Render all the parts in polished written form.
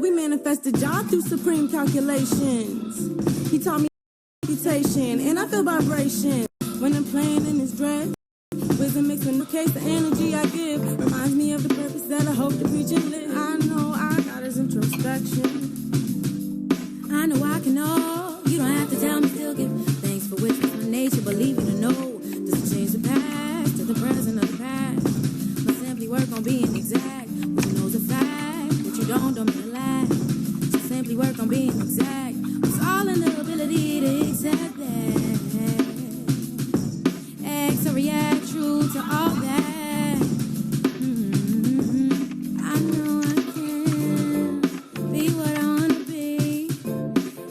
We manifested God through supreme calculations. He taught me meditation, and I feel vibration when I'm playing in his dress. Wisdom mixing the case, the energy I give reminds me of the purpose that I hope to preach and live. I know I got his introspection. I know I can know. You don't have to tell me, still give thanks for wisdom from nature. Believe it or no, doesn't change the past to the present of the past. But simply work on being exact. What you know's a fact. What you don't mean to laugh. So simply work on being exact. It's all in the ability to accept that. Act or react true to all that. I know I can be what I want to be.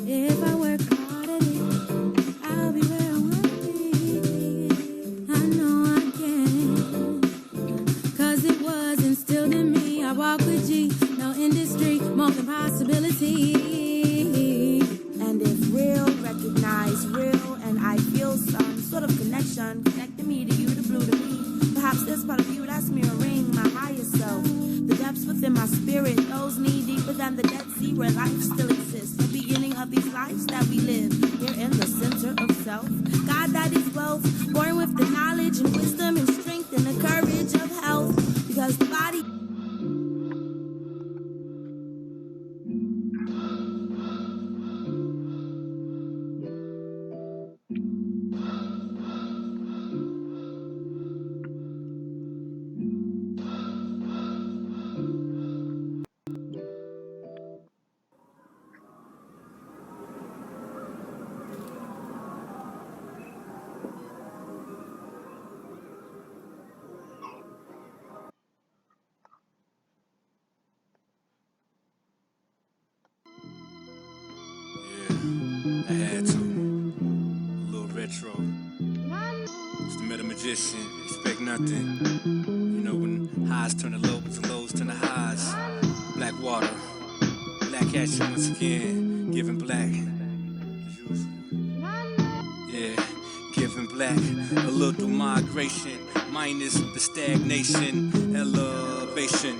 If I work hard at it, I'll be where I want to be. I know I can, 'cause it was instilled in me. I walk with G, no industry, more than possibility. And if real, recognize real, and I feel some sort of connection, connecting me to you, the blue to me. Perhaps this part of you that's mirroring my higher self. The depths within my spirit, those knee deeper than the Dead Sea, where life still exists. The beginning of these lives that we live, here in the center of self. God that is wealth, born with the knowledge and wisdom and strength and the courage of health. Because the body... I had to. A little retro. It's the Meta Magician. Expect nothing. You know when highs turn to lows and lows turn to highs. Black water. Black action once again. Giving black. Yeah, giving black. A little migration. Minus the stagnation. Elevation.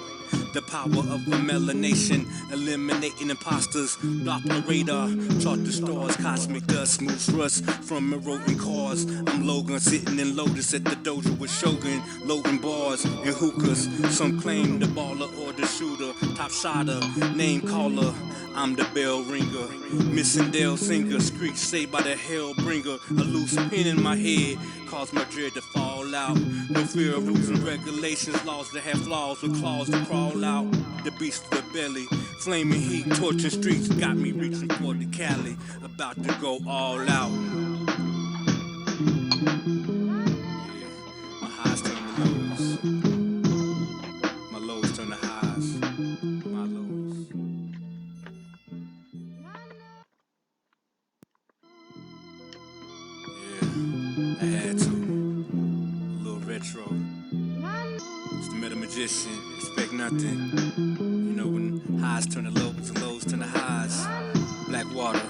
The power of a melanation, eliminating imposters, block the radar, chart the stars, cosmic dust, moves rust from eroding cars. I'm Logan, sitting in Lotus at the dojo with Shogun, loading bars and hookahs. Some claim the baller or the shooter, top shotter, name caller. I'm the bell ringer, missing Dale singer, screech saved by the hell bringer. A loose pin in my head, cause my dread to fall out. No fear of rules and regulations, laws that have flaws with claws to crawl out. The beast of the belly, Flaming heat, torching streets, got me reaching for the Cali. About to go all out. Yeah, my highs turn to lows. My lows turn to highs. My lows. Yeah, I had to. A little retro. It's the Metal Magician. Expect nothing. You know when highs turn to lows turn to highs. Black water.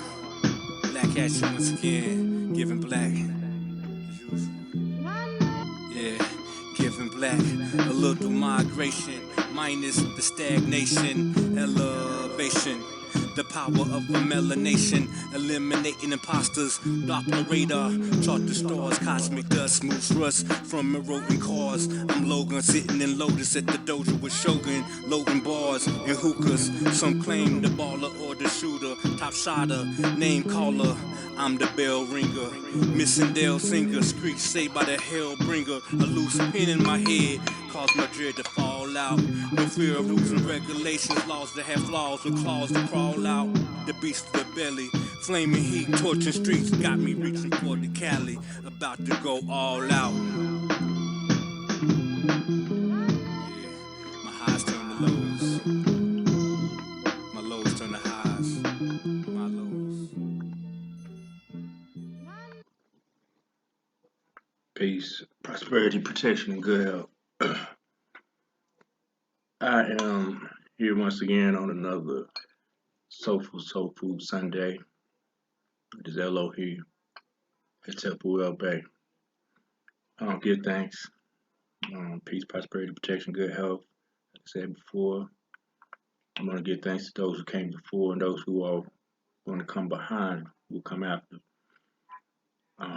Black action once again. Giving black. As usual. Yeah, giving black a little migration, minus the stagnation, elevation. The power of a melanation, eliminating imposters, Doppler radar, chart the stars, cosmic dust, moves rust from eroding cars. I'm Logan, sitting in Lotus at the dojo with Shogun, loading bars and hookahs. Some claim the baller or the shooter, top shotter, name caller. I'm the bell ringer, missing Dale singer, screech saved by the hell bringer. A loose pin in my head caused my dread to fall out. No fear of losing regulations, laws that have flaws with claws to crawl out. The beast of the belly, flaming heat, torching streets, got me reaching for the Cali. About to go all out. Yeah, my highs turn to lows. My lows turn to highs. My lows. Peace, prosperity, protection, and good health. I am here once again on another Soulful Sunday. It is Elohee. It's El-Bey. Give thanks. Peace, prosperity, protection, good health. Like I said before, I'm going to give thanks to those who came before and those who are going to come behind, who will come after.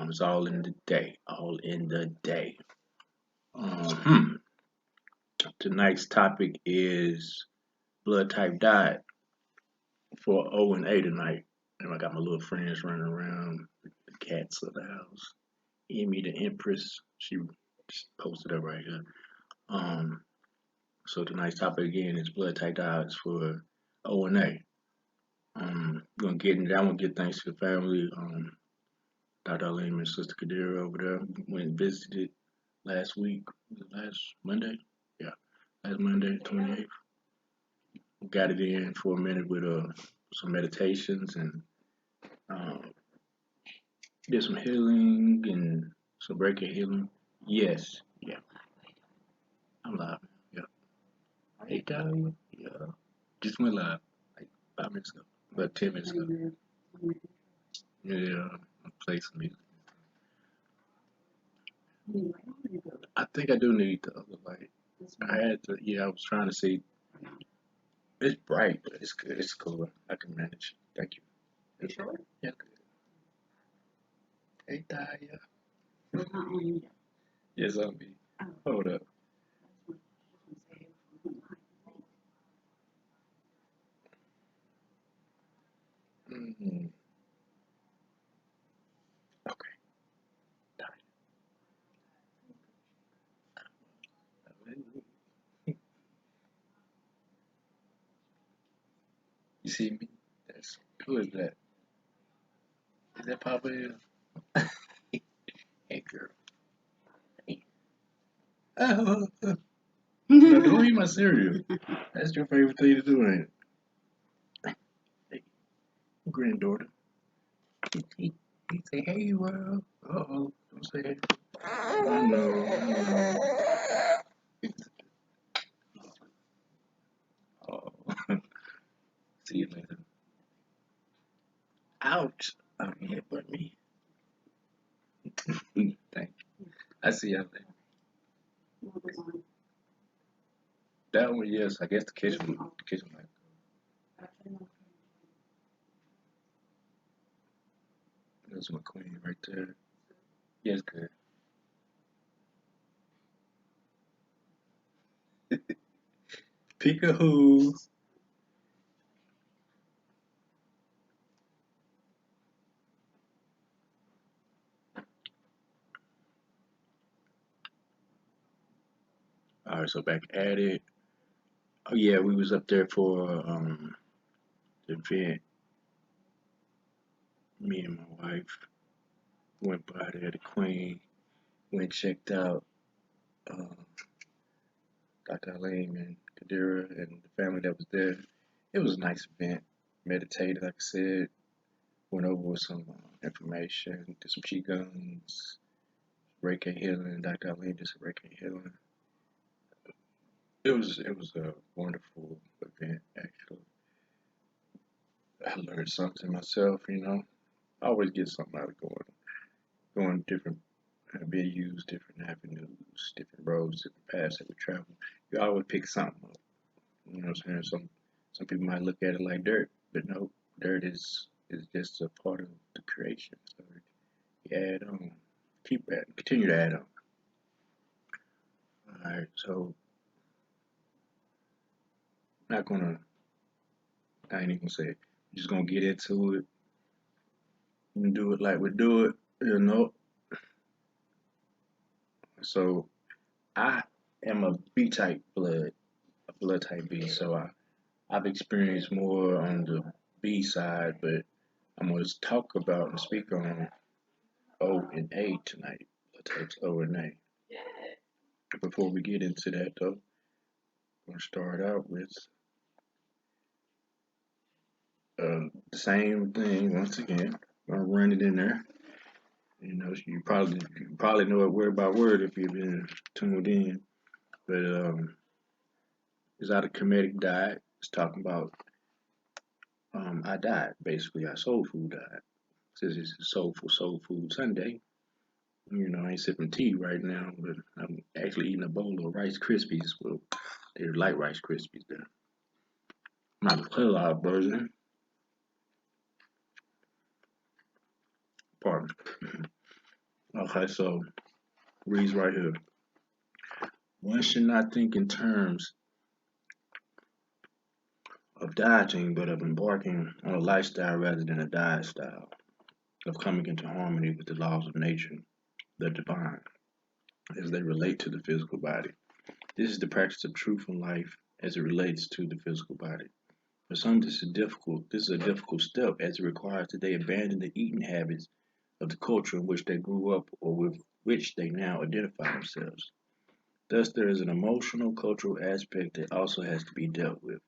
It's all in the day. All in the day. Tonight's topic is blood type diet for O and A tonight. And I got my little friends running around, the cats of the house. Emmy the Empress, she just posted up right here. So tonight's topic again is blood type diets for O and A. We're gonna get into that. I want to give thanks to the family. Dr. Alim and Sister Kadira over there went and visited last week. Was it last Monday? Yeah, last Monday, 28th. Got it in for a minute with some meditations and did some healing and some Reiki healing. Yes, yeah, I'm live. Yeah, hey Talia, yeah, just went live like 5 minutes ago, about 10 minutes ago. Yeah, I play some music. I think I do need the other light. I had to. Yeah, I was trying to see. It's bright, but it's good. It's cool. I can manage. Thank you. You sure? Yeah, good. Hey Talia. It's not on you. Yes, on me. Hold up. Mm-hmm. Okay. You see me? That's who is that? Is that Papa? Hey girl. Hey. Oh, no, don't eat my cereal. That's your favorite thing to do, ain't it? Hey, granddaughter. He say, hey, world. Uh-oh. Don't say hey. I know. Oh. See you later. Ouch. Oh, yeah, but me. Thank you. I see you later. That one, yes. I guess the kitchen might. That's my queen right there. Yes, good. Peekahoo. All right, so back at it. Oh yeah, we was up there for the event, me and my wife went by there, the Queen, went checked out uh, Dr. Elaine and Kadira and the family that was there. It was a nice event. Meditated, like I said, went over some information, did some Qigong's, Reiki healing. Dr. Elaine did some Reiki healing. It was a wonderful event, actually. I learned something myself, I always get something out of going different venues, different avenues, different roads, different paths that we travel. You always pick something up. You know what I'm saying? Some people might look at it like dirt, but no, dirt is just a part of the creation. So you add on, continue to add on. All right, so not gonna, I ain't even gonna say it. We're just gonna get into it and do it like we do it. So I am a B type blood, a blood type B. So I've experienced more on the B side, but I'm going to talk about and speak on O and A tonight. Blood types O and A. Before we get into that, though, I'm going to start out with the same thing once again. I'm going to run it in there. You probably know it word by word if you've been tuned in. But it's out of Comedic Diet. It's talking about I died, basically. I soul food died. Since it's a soul food Sunday, I ain't sipping tea right now, but I'm actually eating a bowl of Rice Krispies. Well, they're light Rice Krispies there. Not the play loud version. Pardon. Okay, so reads right here. One should not think in terms of dieting, but of embarking on a lifestyle rather than a diet style, of coming into harmony with the laws of nature, the divine, as they relate to the physical body. This is the practice of truth in life as it relates to the physical body. For some, this is difficult. This is a difficult step as it requires that they abandon the eating habits of the culture in which they grew up or with which they now identify themselves. Thus, there is an emotional, cultural aspect that also has to be dealt with.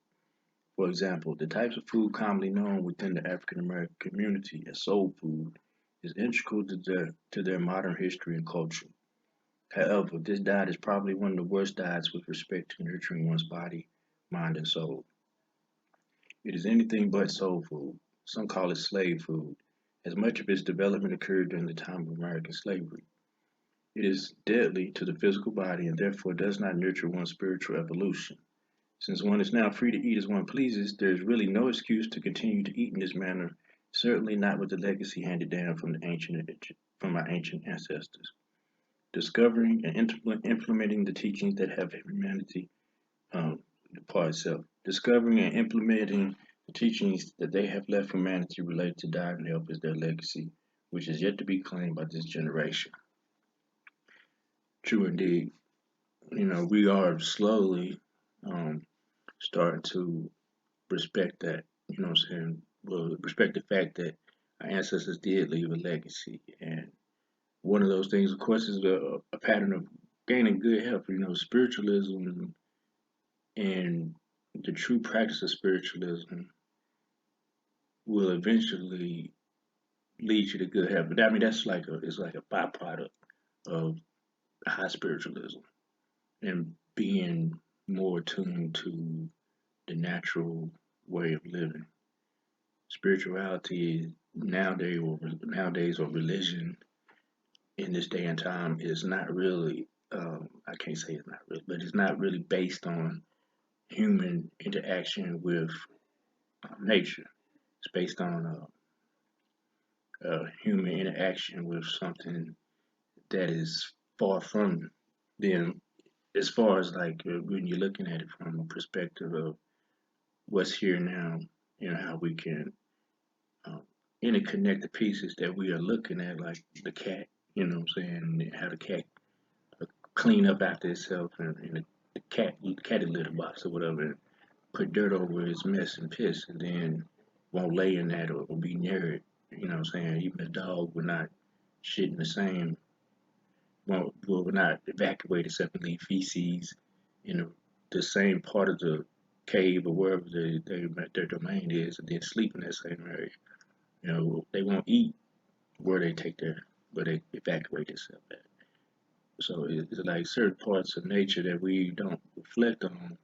For example, the types of food commonly known within the African American community as soul food is integral to their modern history and culture. However, this diet is probably one of the worst diets with respect to nurturing one's body, mind, and soul. It is anything but soul food. Some call it slave food, as much of its development occurred during the time of American slavery. It is deadly to the physical body and therefore does not nurture one's spiritual evolution. Since one is now free to eat as one pleases, there is really no excuse to continue to eat in this manner, certainly not with the legacy handed down from our ancient ancestors. Discovering and implementing the teachings that have humanity part itself. Discovering and implementing the teachings that they have left humanity related to diet and health is their legacy, which is yet to be claimed by this generation. True indeed. We are slowly starting to respect that, what I'm saying? Well, respect the fact that our ancestors did leave a legacy. And one of those things, of course, is a pattern of gaining good health. Spiritualism and the true practice of spiritualism will eventually lead you to good health. But I mean, it's like a byproduct of high spiritualism and being more attuned to the natural way of living. Spirituality nowadays or religion in this day and time is not really. I can't say it's not really, but it's not really based on human interaction with nature. It's based on human interaction with something that is far from them, as far as like when you're looking at it from a perspective of what's here now, how we can um, interconnect the pieces that we are looking at, like the cat, what I'm saying, and how the cat clean up after itself, and the cat litter box or whatever, and put dirt over its mess and piss, and then won't lay in that or be near it. You know what I'm saying? Even a dog will not shit in the same, will not evacuate itself and leave feces in the same part of the cave or wherever their domain is, and then sleep in that same area. You know, they won't eat where where they evacuate themselves at. So it's like certain parts of nature that we don't reflect on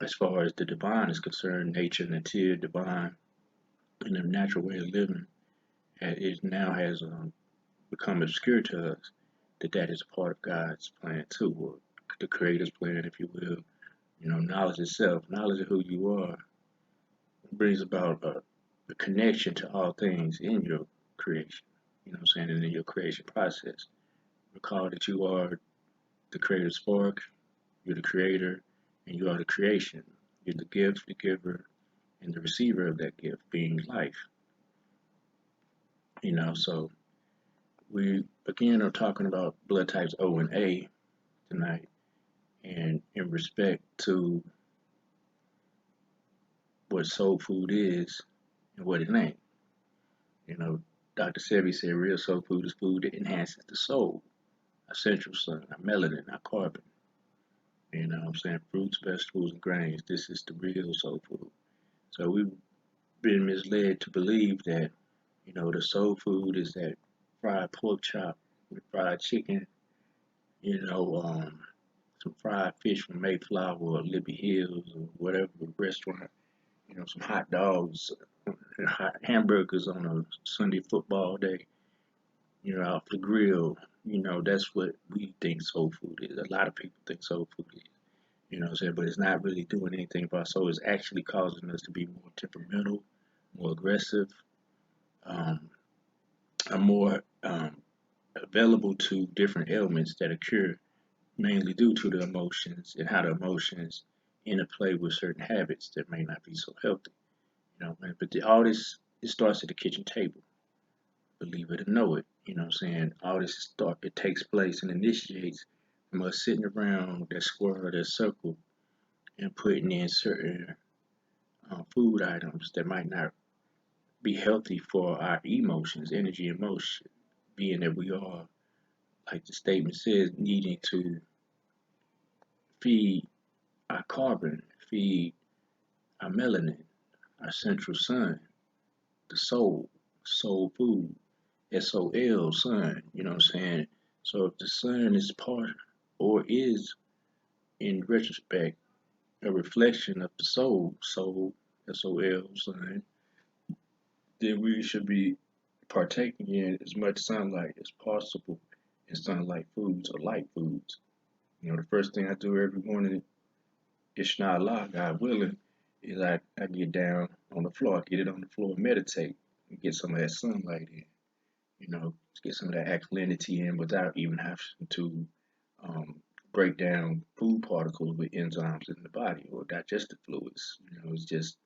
as far as the divine is concerned. Nature and the tier divine and the natural way of living, it now has become obscure to us that is a part of God's plan too, or the Creator's plan, if you will. You know, knowledge itself, knowledge of who you are, brings about a connection to all things in your creation. You know what I'm saying? And in your creation process. Recall that you are the creative spark, you're the creator, and you are the creation. You're the gift, the giver, and the receiver of that gift, being life. You know, so we again are talking about blood types O and A tonight, and in respect to what soul food is and what it ain't. You know, Dr. Sebi said real soul food is food that enhances the soul, our central sun, our melanin, our carbon. You know what I'm saying? Fruits, vegetables, and grains. This is the real soul food. So we've been misled to believe that, you know, the soul food is that fried pork chop with fried chicken, you know, some fried fish from Mayflower or Libby Hills or whatever restaurant, you know, some hot dogs, hot hamburgers on a Sunday football day, you know, off the grill. You know, that's what we think soul food is. A lot of people think soul food is. You know what I'm saying? But it's not really doing anything for our soul. It's actually causing us to be more temperamental, more aggressive, um, are more available to different ailments that occur mainly due to the emotions and how the emotions interplay with certain habits that may not be so healthy. You know, but all this it starts at the kitchen table. Believe it or know it. You know what I'm saying? All this start it takes place and initiates from us sitting around that square, that circle, and putting in certain food items that might not be healthy for our emotions, energy, emotion, being that we are, like the statement says, needing to feed our carbon, feed our melanin, our central sun, the soul food, SOL, sun, you know what I'm saying? So if the sun is part or is in retrospect a reflection of the soul, SOL, sun, then we should be partaking in as much sunlight as possible in sunlight foods or light foods. You know, the first thing I do every morning, Ishna'Allah, God willing, is I get down on the floor, I get it on the floor, meditate, and get some of that sunlight in. You know, get some of that alkalinity in without even having to um, break down food particles with enzymes in the body or digestive fluids. You know, it's just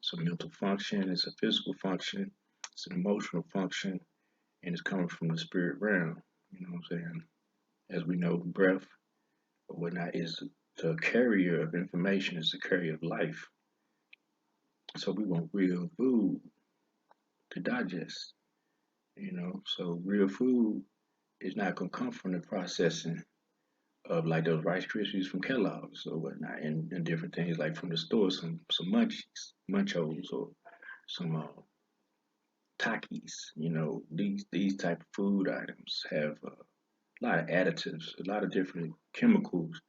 some mental function, it's a physical function, it's an emotional function, and it's coming from the spirit realm. You know what I'm saying? As we know, breath or whatnot is the carrier of information, is the carrier of life. So we want real food to digest. You know, so real food is not gonna come from the processing of like those Rice Krispies from Kellogg's or whatnot, and different things like from the store, some munchies, munchos, or some Takis. You know, these type of food items have a lot of additives, a lot of different chemicals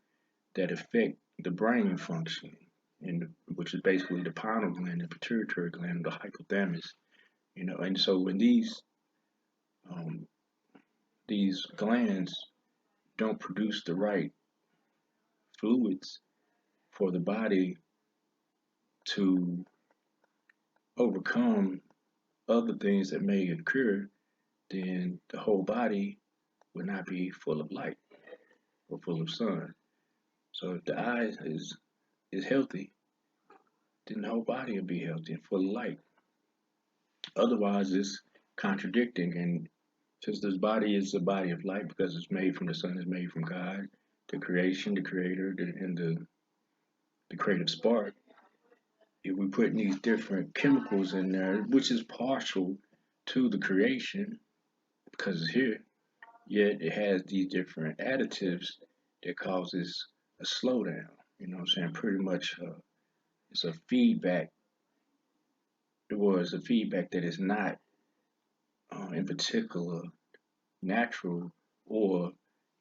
that affect the brain function, and which is basically the pineal gland, the pituitary gland, the hypothalamus. You know, and so when um, these glands don't produce the right fluids for the body to overcome other things that may occur, then the whole body will not be full of light or full of sun. So if the eye is healthy, then the whole body will be healthy and full of light. Otherwise, it's contradicting. And since this body is a body of light because it's made from the sun, is made from God, the creation, the creator, and the creative spark, if we put these different chemicals in there, which is partial to the creation because it's here, yet it has these different additives that causes a slowdown. You know what I'm saying? Pretty much, it's a feedback. It was a feedback that is not, in particular, natural or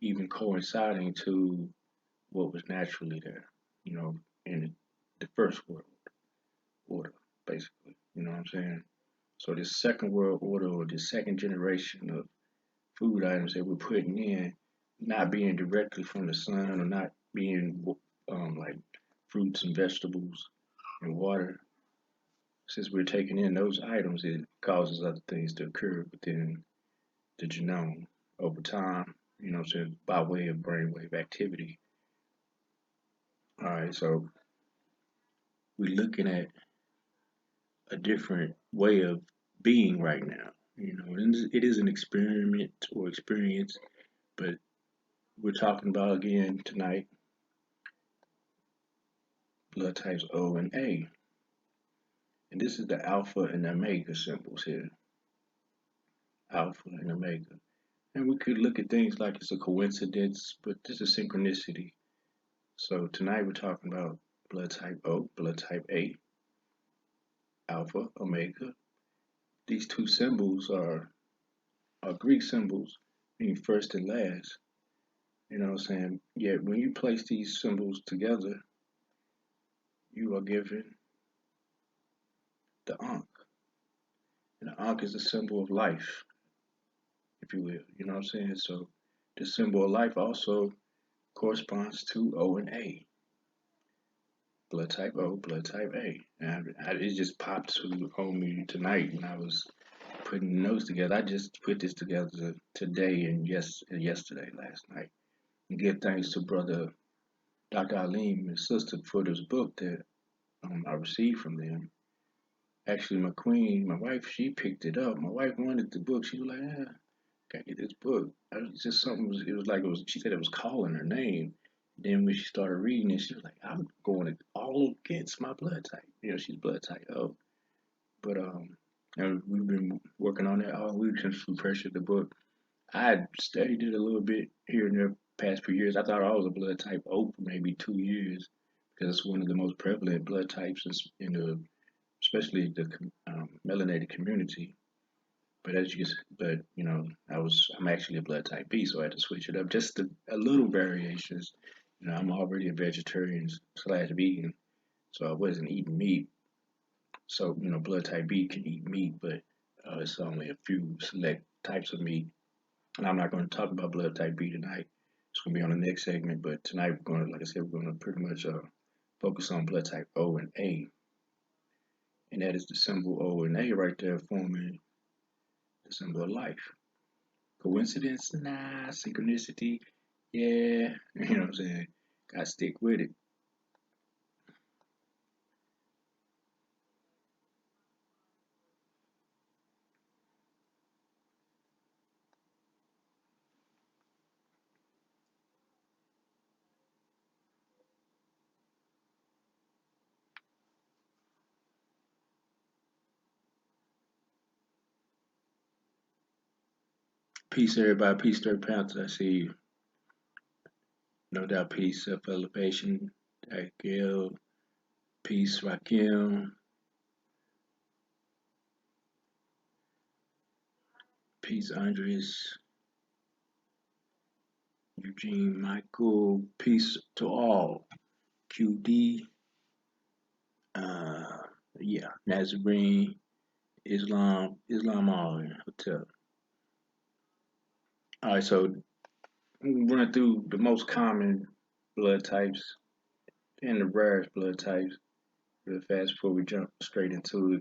even coinciding to what was naturally there. You know, in the first world order, basically. You know what I'm saying? So this second world order or this second generation of food items that we're putting in, not being directly from the sun or not being like fruits and vegetables and water, since we're taking in those items, it causes other things to occur within the genome over time, you know, so by way of brainwave activity. All right, so we're looking at a different way of being right now. You know, and it is an experiment or experience, but we're talking about again tonight blood types O and A. And this is the alpha and omega symbols here. Alpha and omega. And we could look at things like it's a coincidence, but this is synchronicity. So tonight we're talking about blood type O, blood type A, alpha, omega. These two symbols are Greek symbols, meaning first and last. You know what I'm saying? Yet when you place these symbols together, you are given the Ankh. And the Ankh is a symbol of life, if you will. You know what I'm saying? So the symbol of life also corresponds to O and A. Blood type O, blood type A. And it just popped on me tonight when I was putting notes together. I just put this together today and yesterday, last night. And give thanks to brother Dr. Alim and his sister for this book that I received from them. Actually, my queen, my wife, she picked it up. My wife wanted the book. She was like, gotta get this book. It's just something. She said it was calling her name. Then when she started reading it, she was like, I'm going all against my blood type. You know, she's blood type O. But and we've been working on that all week since we purchased the book. I had studied it a little bit here and there past few years. I thought I was a blood type O for maybe 2 years because it's one of the most prevalent blood types in the, especially the melanated community. But but you know, I'm actually a blood type B, so I had to switch it up just a little variations. You know, I'm already a vegetarian slash vegan, so I wasn't eating meat. So you know, blood type B can eat meat, but it's only a few select types of meat. And I'm not going to talk about blood type B tonight. It's going to be on the next segment. But tonight we're going to, like I said, we're going to pretty much focus on blood type O and A, and that is the symbol O and A right there forming the symbol of life. Coincidence? Nah. Synchronicity? Yeah. You know what I'm saying? Gotta stick with it. Peace, everybody. Peace, Third Panthers. I see you. No doubt. Peace, self elevation. Gail. Peace, Rakim. Peace, Andres. Eugene, Michael. Peace to all. QD. Uh, yeah. Nazarene. Islam all in hotel. All right, so running through the most common blood types and the rarest blood types real fast before we jump straight into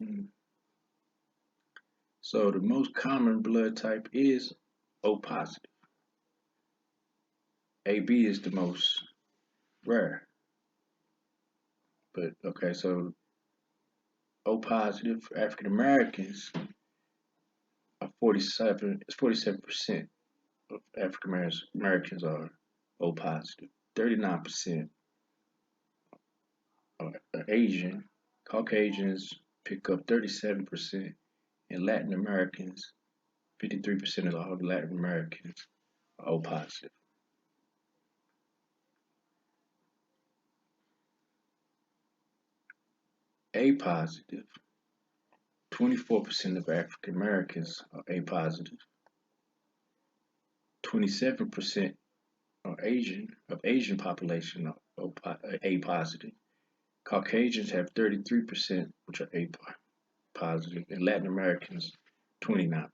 it. So the most common blood type is O positive. AB is the most rare. But okay, so O positive for African Americans are 47% of African Americans are O positive. 39% Asian. Caucasians pick up 37%, and Latin Americans, 53% of all the Latin Americans are O positive. A positive, 24% of African Americans are A positive, 27% are Asian population are A positive. Caucasians have 33%, which are A positive, and Latin Americans 29%.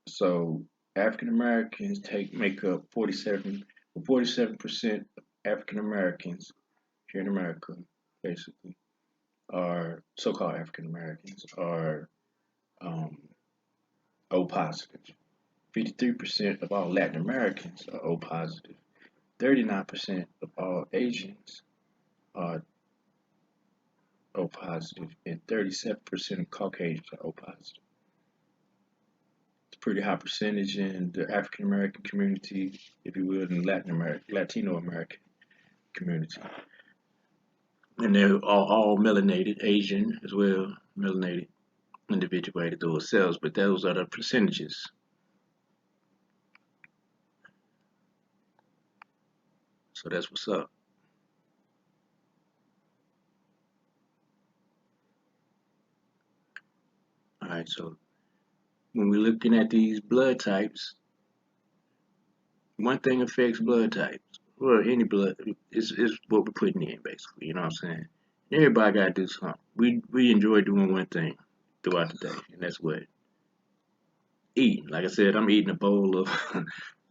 So African Americans make up 47% of African Americans here in America, basically, are so-called African Americans are um, O positive. 53% of all Latin Americans are O positive. 39% of all Asians are O positive, and 37% of Caucasians are O positive. It's a pretty high percentage in the African American community, if you will, in Latino American community. And they're all melanated, Asian as well, melanated, individuated themselves, but those are the percentages. So that's what's up. All right, so when we're looking at these blood types, one thing affects blood types. Well, any blood is what we're putting in, basically. You know what I'm saying? Everybody got to do something. We enjoy doing one thing throughout the day, and that's what eating. Like I said, I'm eating a bowl of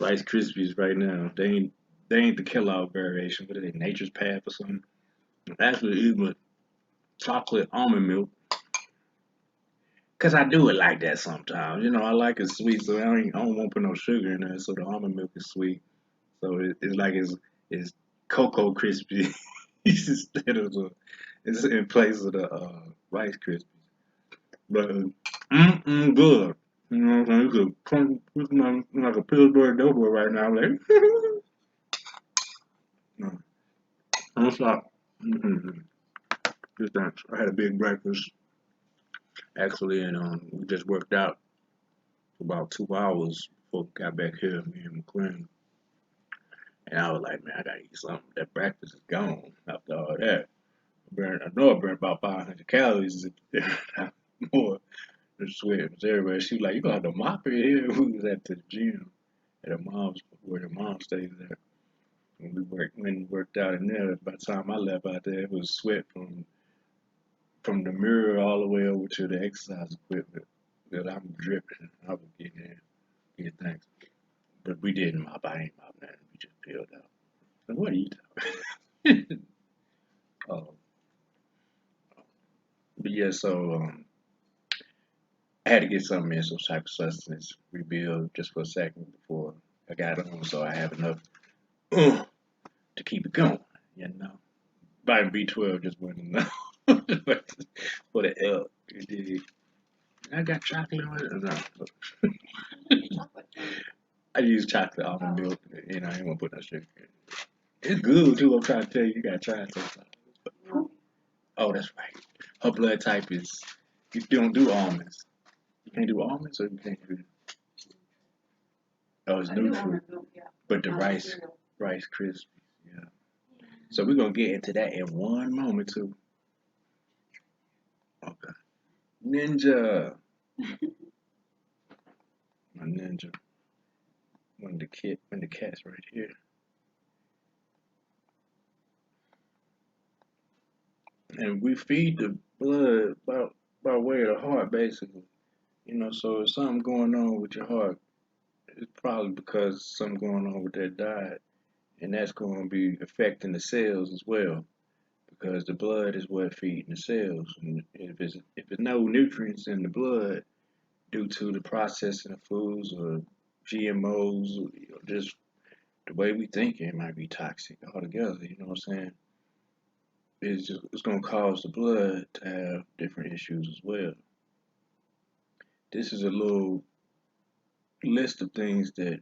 Rice Krispies right now. They ain't the Kellogg variation, but they Nature's Path or something. I'm actually eating with chocolate almond milk. Cause I do it like that sometimes. You know, I like it sweet, so I don't want to put no sugar in there. So the almond milk is sweet. So it's like it's Cocoa Krispy instead of it's in place of the Rice Krispies. But good. You know what I'm saying? Like a Pillsbury Doughboy right now. Like, no, don't stop. Mm-hmm. Just thanks. I had a big breakfast actually, and we just worked out for about 2 hours before we got back here, me and McQueen. And I was like, man, I gotta eat something. That breakfast is gone after all that. I know I burned about 500 calories more than sweat was everywhere. She was like, you gonna have to mop it here. We was at the gym at her mom's, where her mom stays at. When we worked out in there, by the time I left out there, it was sweat from the mirror all the way over to the exercise equipment. That I'm dripping. I was getting in, getting things. But we didn't mop. I ain't mop nothing. We just peeled out. So what are you talking? Oh, but yeah, so I had to get something in, some type of sustenance rebuild just for a second before I got on, so I have enough uh, to keep it going. You know, vitamin B12 just wasn't enough for the L. I got chocolate on it. No, Chocolate. I use chocolate almond milk. You know, I ain't gonna put no sugar in it. It's good too. I'm trying to tell you, you gotta try it sometime. No, Oh, that's right. Her blood type is you don't do almonds. You can't do almonds, or you can't do. Oh, it's I do neutral, almond milk, yeah. but the Not Rice cereal. Rice Krispies. Yeah. So we're gonna get into that in one moment too. Okay. Ninja, my ninja. One of the cats right here. And we feed the blood by way of the heart, basically. You know, so if something going on with your heart, it's probably because something going on with that diet, and that's going to be affecting the cells as well, because the blood is what feeding the cells. And if there's no nutrients in the blood due to the processing of foods or GMOs, or just the way we think, it might be toxic altogether. You know what I'm saying? It's going to cause the blood to have different issues as well. This is a little list of things that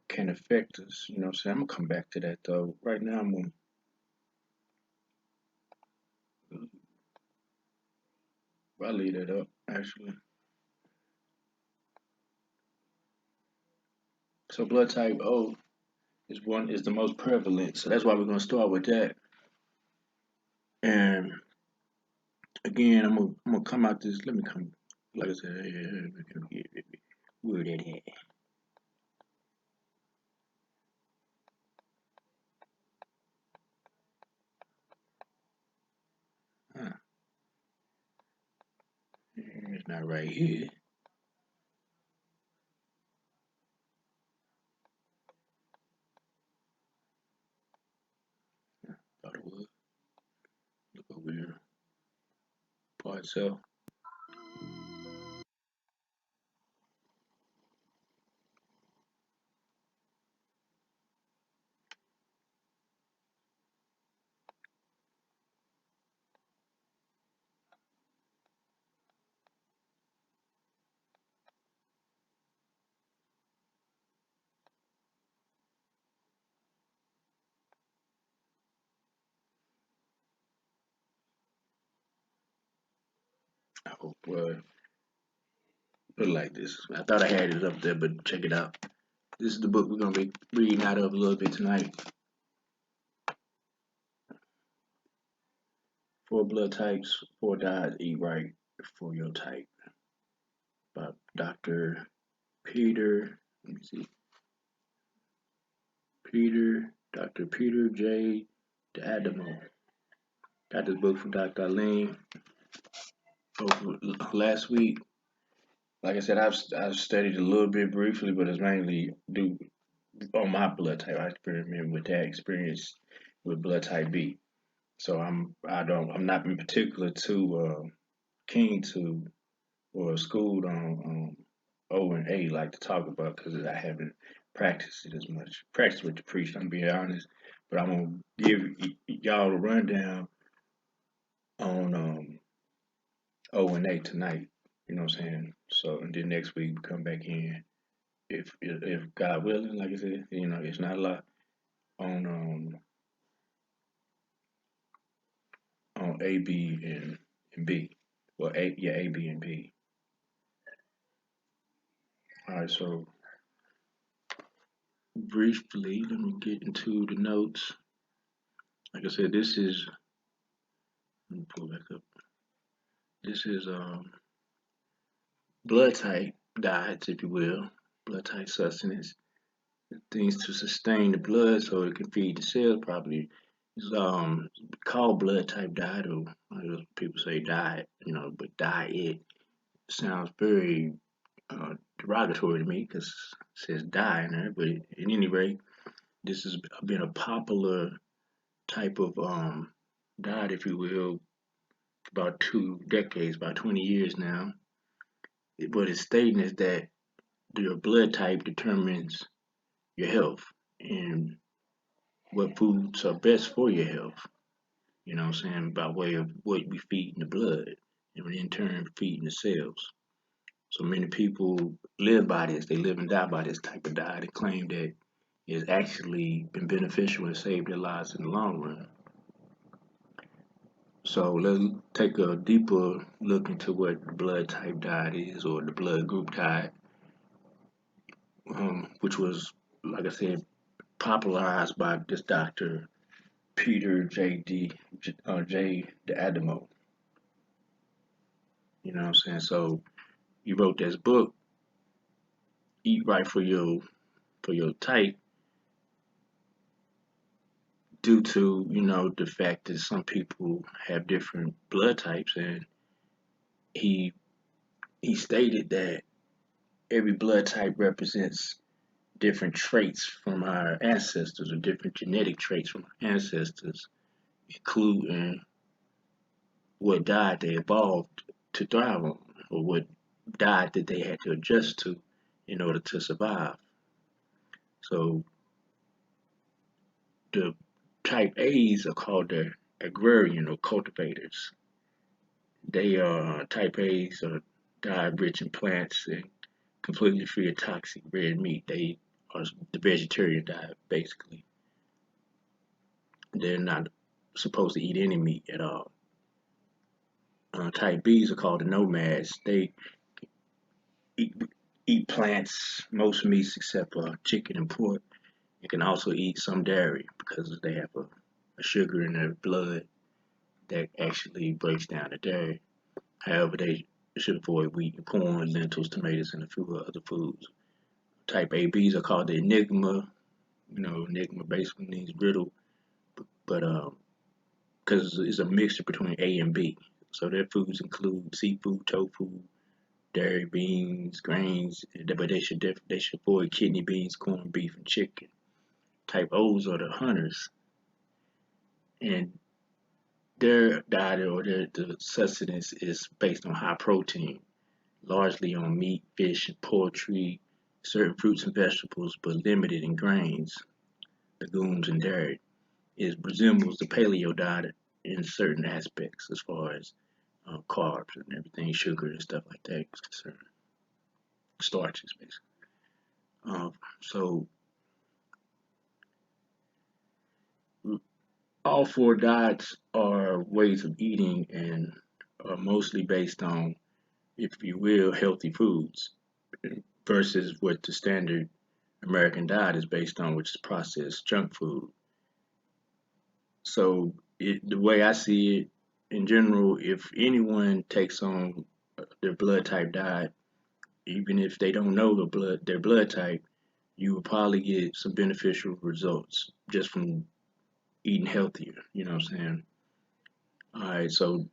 can affect us. You know what I'm saying? I'm gonna come back to that though. Right now, I'll leave that up actually. So blood type O is the most prevalent. So that's why we're gonna start with that. And again, I'm gonna come out this. Let me come. Like I said, where that at? Huh, it's not right here. Thought it was. Look over here. Part itself. I hope. Put it like this. I thought I had it up there, but check it out. This is the book we're gonna be reading out of a little bit tonight. 4 blood types, 4 diets, eat right for your type. By Dr. Peter. Let me see. Dr. Peter J. D'Adamo. Got this book from Dr. Eileen over last week. Like I said, I've studied a little bit briefly, but it's mainly due on my blood type. I experiment with that experience with blood type B. So I'm not in particular too keen to or schooled on O and A like to talk about because I haven't practiced it as much. Practice what you preach, I'm being honest. But I'm gonna give y'all a rundown on O and A tonight. You know what I'm saying? So and then next week we come back in if God willing, like I said, it's not a lot on A, B, and B. Well, A, B, and B. All right, so briefly, let me get into the notes. Like I said, let me pull back up. This is blood type diets, if you will, blood type sustenance, things to sustain the blood so it can feed the cells properly. It's called blood type diet, or people say diet, but diet sounds very derogatory to me because it says die in there. But at any rate, this has been a popular type of diet, if you will, about 2 decades, about 20 years now. What it's stating is that your blood type determines your health and what foods are best for your health. You know what I'm saying? By way of what we feed in the blood and in turn feeding the cells. So many people live by this. They live and die by this type of diet and claim that it's actually been beneficial and saved their lives in the long run. So let's take a deeper look into what the blood type diet is, or the blood group diet, which was, like I said, popularized by this Dr. Peter J. D'Adamo. You know what I'm saying? So he wrote this book, Eat Right for your Type, due to the fact that some people have different blood types, and he he stated that every blood type represents different traits from our ancestors, or different genetic traits from our ancestors, including what diet they evolved to thrive on, or what diet that they had to adjust to in order to survive. So the type A's are called the agrarian, or cultivators. They are type A's are diet rich in plants and completely free of toxic red meat. They are the vegetarian diet, basically. They're not supposed to eat any meat at all. Type Bs are called the nomads. They eat, eat plants, most meats except for chicken and pork. They can also eat some dairy because they have a sugar in their blood that actually breaks down the dairy. However, they should avoid wheat and corn, lentils, tomatoes, and a few other foods. Type ABs are called the Enigma. Enigma basically means riddle, but because it's a mixture between A and B. So their foods include seafood, tofu, dairy, beans, grains, but they should avoid kidney beans, corned beef, and chicken. Type O's are the hunters, and their diet or the sustenance is based on high protein, largely on meat, fish, and poultry, certain fruits and vegetables, but limited in grains, legumes, and dairy. It resembles the paleo diet in certain aspects as far as carbs and everything, sugar and stuff like that is concerned, starches basically. So all four diets are ways of eating and are mostly based on, if you will, healthy foods versus what the standard American diet is based on, which is processed junk food. So the way I see it, in general, if anyone takes on their blood type diet, even if they don't know their blood type, you will probably get some beneficial results just from eating healthier. You know what I'm saying? All right, so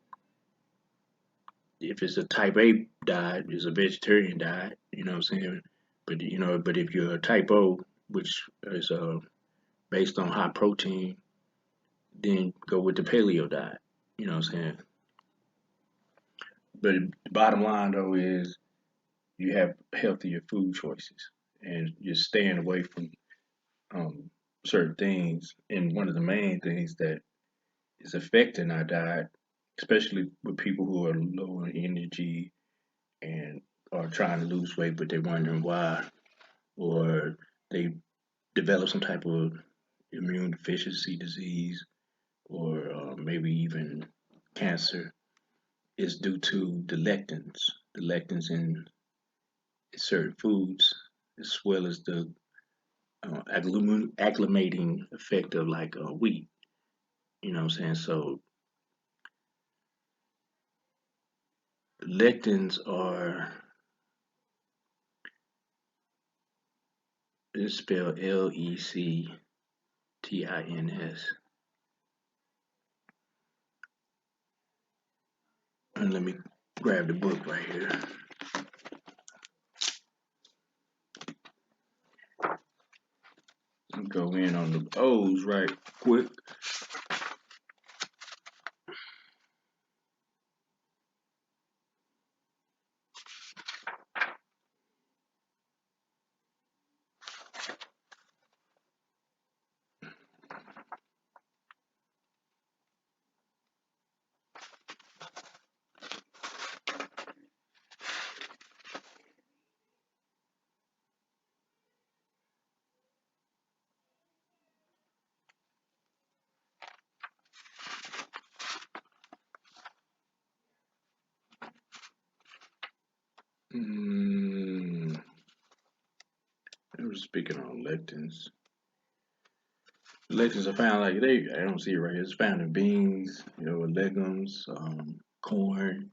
if it's a type A diet, it's a vegetarian diet. You know what I'm saying? But if you're a type O, which is based on high protein, then go with the paleo diet. You know what I'm saying? But the bottom line though is you have healthier food choices and you're staying away from um, certain things. And one of the main things that is affecting our diet, especially with people who are low in energy and are trying to lose weight, but they're wondering why, or they develop some type of immune deficiency disease, or maybe even cancer, is due to the lectins. The lectins in certain foods, as well as the acclimating effect of like wheat. You know what I'm saying? So lectins are, it's spelled Lectins. And let me grab the book right here. Go in on the O's right quick. I was speaking on lectins. Lectins are found like I don't see it right here. It's found in beans, legumes, corn.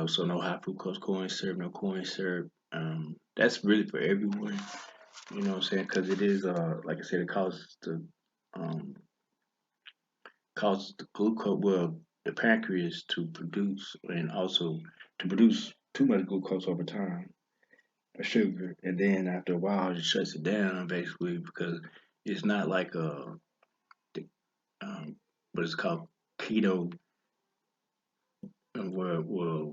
So no high fructose corn syrup, no corn syrup. That's really for everyone. You know what I'm saying? Because it is, like I said, it um, causes the glucose, well, the pancreas to produce, and also to produce too much glucose over time, or sugar, and then after a while it shuts it down basically because it's not like the, what it's called keto, where well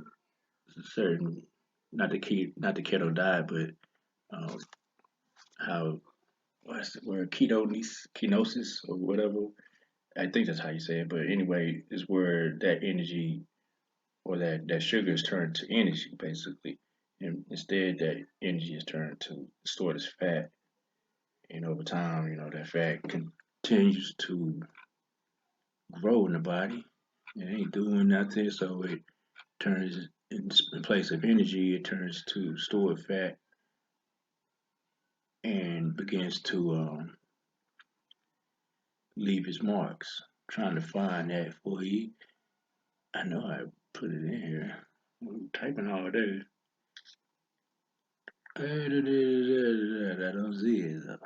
certain not the keto diet, but um, how what's the word ketosis or whatever. I think that's how you say it. But anyway, is where that energy or that sugar is turned to energy basically, and instead that energy is turned to stored as fat. And over time, that fat continues to grow in the body. It ain't doing nothing, so it turns in place of energy, it turns to stored fat and begins to leave its marks. Trying to find that for you. I know I put it in here. I'm typing all day. I don't see it though.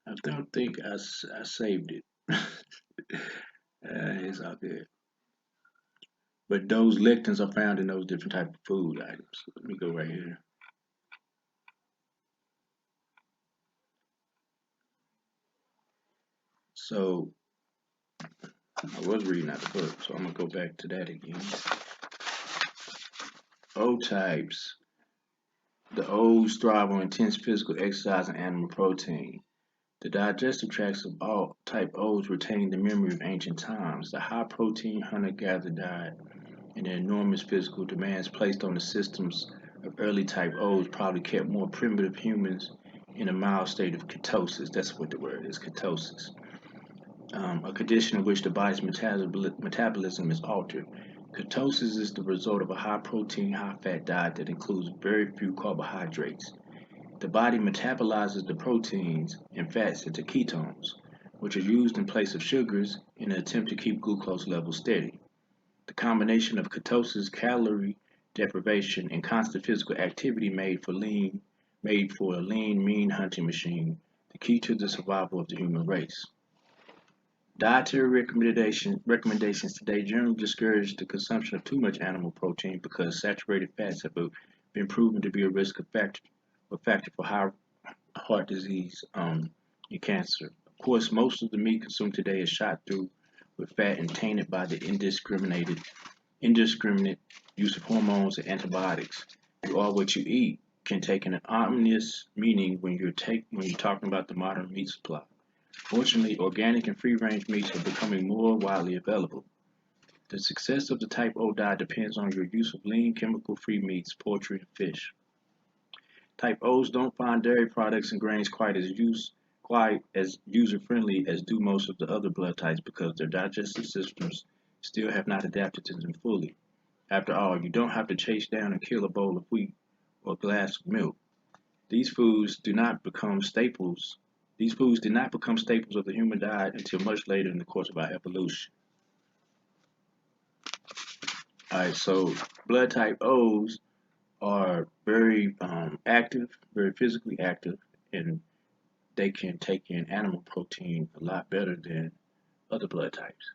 I don't think I saved it. It's all good. But those lectins are found in those different type of food items. Let me go right here. So I was reading out the book, so I'm gonna go back to that again. O types. The O's thrive on intense physical exercise and animal protein. The digestive tracts of all type O's retain the memory of ancient times. The high protein hunter gatherer diet and the enormous physical demands placed on the systems of early type O's probably kept more primitive humans in a mild state of ketosis. That's what the word is, ketosis. A condition in which the body's metabolism is altered. Ketosis is the result of a high protein, high fat diet that includes very few carbohydrates. The body metabolizes the proteins and fats into ketones, which are used in place of sugars in an attempt to keep glucose levels steady. The combination of ketosis, calorie deprivation, and constant physical activity made for a lean, mean hunting machine, the key to the survival of the human race. Dietary recommendations today generally discourage the consumption of too much animal protein because saturated fats have been proven to be a factor for heart disease and cancer. Of course, most of the meat consumed today is shot through with fat and tainted by the indiscriminate use of hormones and antibiotics. You are what you eat can take an ominous meaning when you're talking about the modern meat supply. Fortunately, organic and free-range meats are becoming more widely available. The success of the type O diet depends on your use of lean, chemical-free meats, poultry, and fish. Type O's don't find dairy products and grains quite as user-friendly as do most of the other blood types because their digestive systems still have not adapted to them fully. After all, you don't have to chase down and kill a bowl of wheat or a glass of milk. These foods do not become staples. These foods did not become staples of the human diet until much later in the course of our evolution. All right, so blood type O's are very active, very physically active, and they can take in animal protein a lot better than other blood types.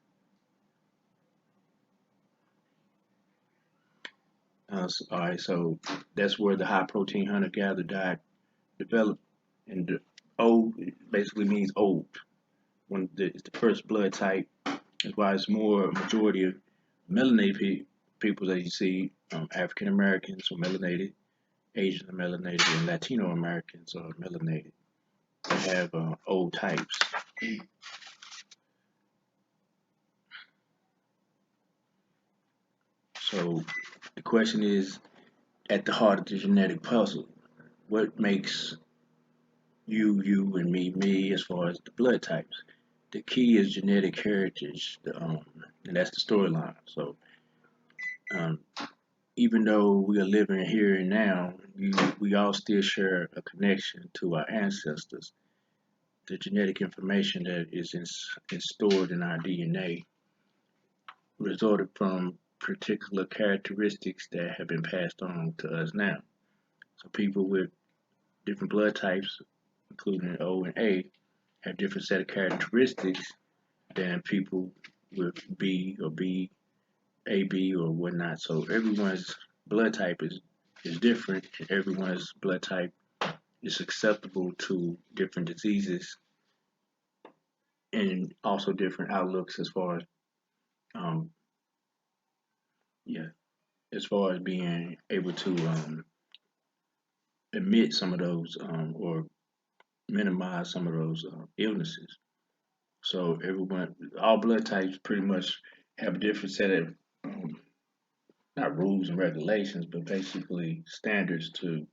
All right, so that's where the high protein hunter gatherer diet developed, and the O basically means old. It's the first blood type, that's why it's more majority of melanated people that you see. African Americans are melanated, Asian are melanated, and Latino Americans are melanated. They have old types. So the question is, at the heart of the genetic puzzle, what makes you, and me, as far as the blood types? The key is genetic heritage, and that's the storyline. So um, even though we are living here and now, we all still share a connection to our ancestors. The genetic information that is stored in our DNA resulted from particular characteristics that have been passed on to us now. So people with different blood types, including O and A, have different set of characteristics than people with B or B, AB or whatnot. So everyone's blood type is different, and everyone's blood type is susceptible to different diseases and also different outlooks as far as um, yeah, as far as being able to admit some of those or minimize some of those illnesses. So everyone, all blood types pretty much have a different set of um, not rules and regulations, but basically standards to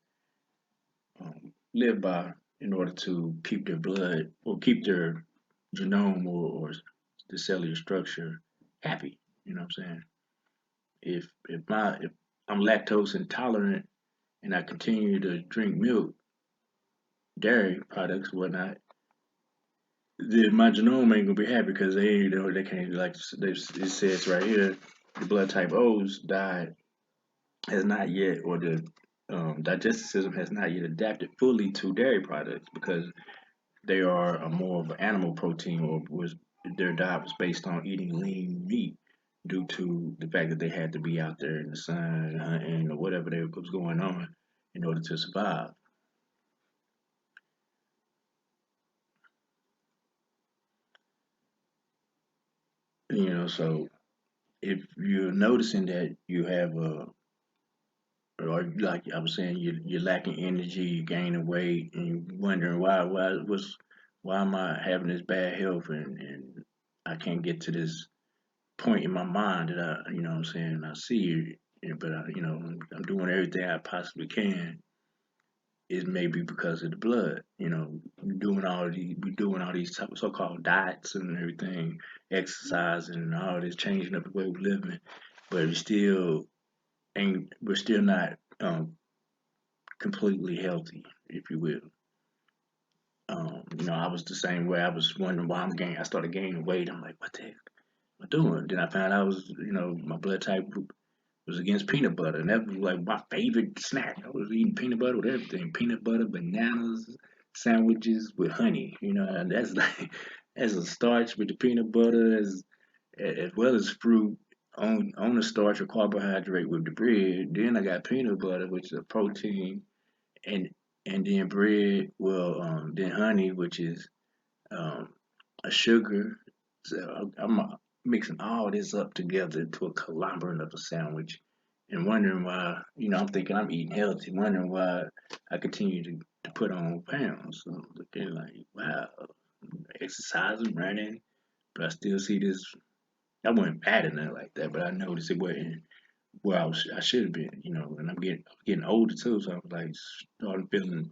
live by in order to keep their blood or keep their genome or the cellular structure happy. You know what I'm saying? If I'm lactose intolerant and I continue to drink milk, dairy products, whatnot, then my genome ain't gonna be happy because they can't it says right here, the blood type O's died has not yet, or the digestive system has not yet adapted fully to dairy products because they are a more of an animal protein, or was their diet was based on eating lean meat due to the fact that they had to be out there in the sun hunting or whatever was going on in order to survive. So if you're noticing that you have or like I was saying, you're lacking energy, you're gaining weight, and you're wondering why am I having this bad health, and I can't get to this point in my mind that what I'm saying, I see it, but I'm doing everything I possibly can. It may be because of the blood. We're doing all these so-called diets and everything, exercising and all this, changing up the way we're living, but we're still not completely healthy, if you will. I was the same way. I was wondering why I started gaining weight. I'm like, what the heck am I doing? Then I found out my blood type was against peanut butter, and that was like my favorite snack. I was eating peanut butter with everything: peanut butter, bananas, sandwiches with honey. And that's like as a starch with the peanut butter, as well as fruit on the starch or carbohydrate with the bread. Then I got peanut butter, which is a protein, and then bread. Well, then honey, which is um, a sugar. So I'm mixing all this up together into a conglomerate of a sandwich, and wondering why. I'm thinking I'm eating healthy, wondering why I continue to put on pounds. So I'm looking like, wow, exercising, running, but I still see this. I wasn't bad in it like that, but I noticed it wasn't where I should have been, and I'm getting older too, so I was like started feeling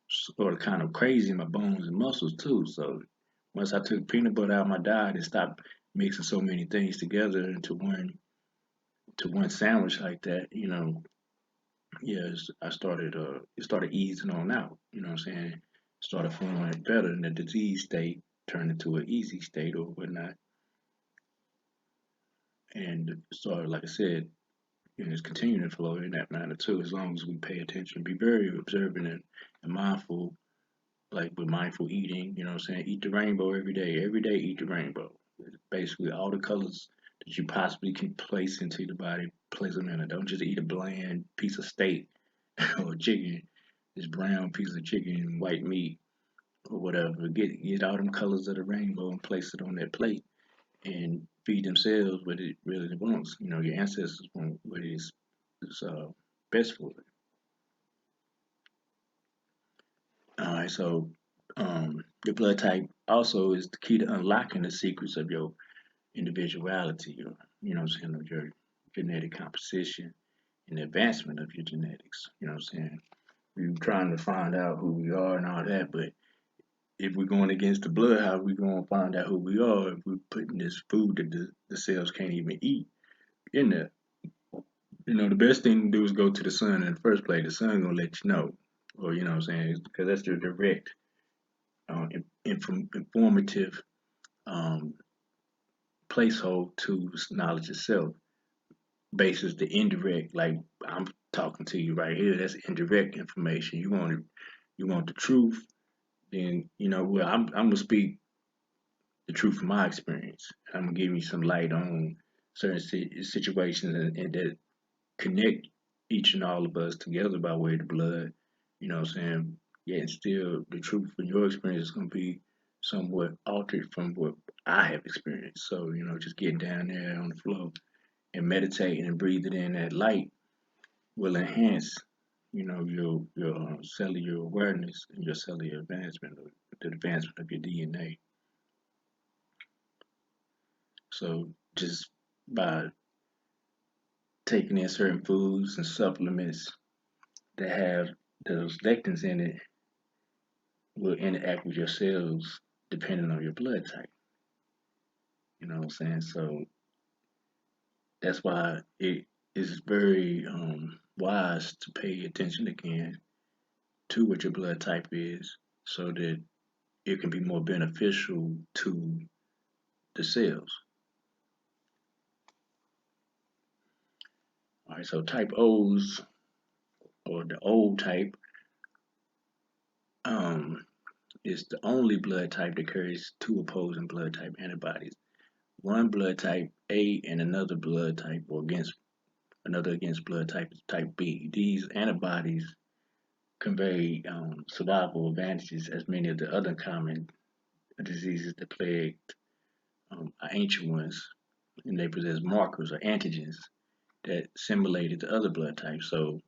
sort of kind of crazy in my bones and muscles too. So once I took peanut butter out of my diet and stopped mixing so many things together into one sandwich like that, yes, I started it started easing on out. You know what I'm saying? Started feeling better, and the disease state turned into an easy state or whatnot, and started, like I said, it's continuing to flow in that manner too, as long as we pay attention, be very observant and mindful, like with mindful eating, you know what I'm saying? Eat the rainbow every day. Every day eat the rainbow. Basically all the colors that you possibly can place into the body, place them in it. Don't just eat a bland piece of steak or chicken, this brown piece of chicken, white meat or whatever. Get all them colors of the rainbow and place it on that plate and feed themselves what it really wants. Your ancestors want what is best for it. All right, so your blood type also is the key to unlocking the secrets of your individuality, or what I'm saying, of your genetic composition and the advancement of your genetics. You know what I'm saying? We're trying to find out who we are and all that, but if we're going against the blood, how are we going to find out who we are if we're putting this food that the cells can't even eat in there? The best thing to do is go to the sun in the first place. The sun gonna let you know, or what I'm saying, because that's your direct, informative um, placehold to knowledge itself. Basis the indirect, like I'm talking to you right here. That's indirect information. You want the truth, then well, I'm gonna speak the truth from my experience. I'm gonna give you some light on certain situations and that connect each and all of us together by way of the blood. You know what I'm saying? Yeah, and still the truth from your experience is gonna be somewhat altered from what I have experienced. So, just getting down there on the floor and meditating and breathing in that light will enhance, your cellular awareness and your cellular advancement, or the advancement of your DNA. So just by taking in certain foods and supplements that have those lectins in it will interact with your cells depending on your blood type. You know what I'm saying? So That's why it is very wise to pay attention again to what your blood type is so that it can be more beneficial to the cells. All right, so type O's or the O type um, is the only blood type that carries two opposing blood type antibodies. One blood type A and another blood type or against blood type B. These antibodies convey survival advantages as many of the other common diseases that plagued ancient ones, and they possess markers or antigens that simulated the other blood types. So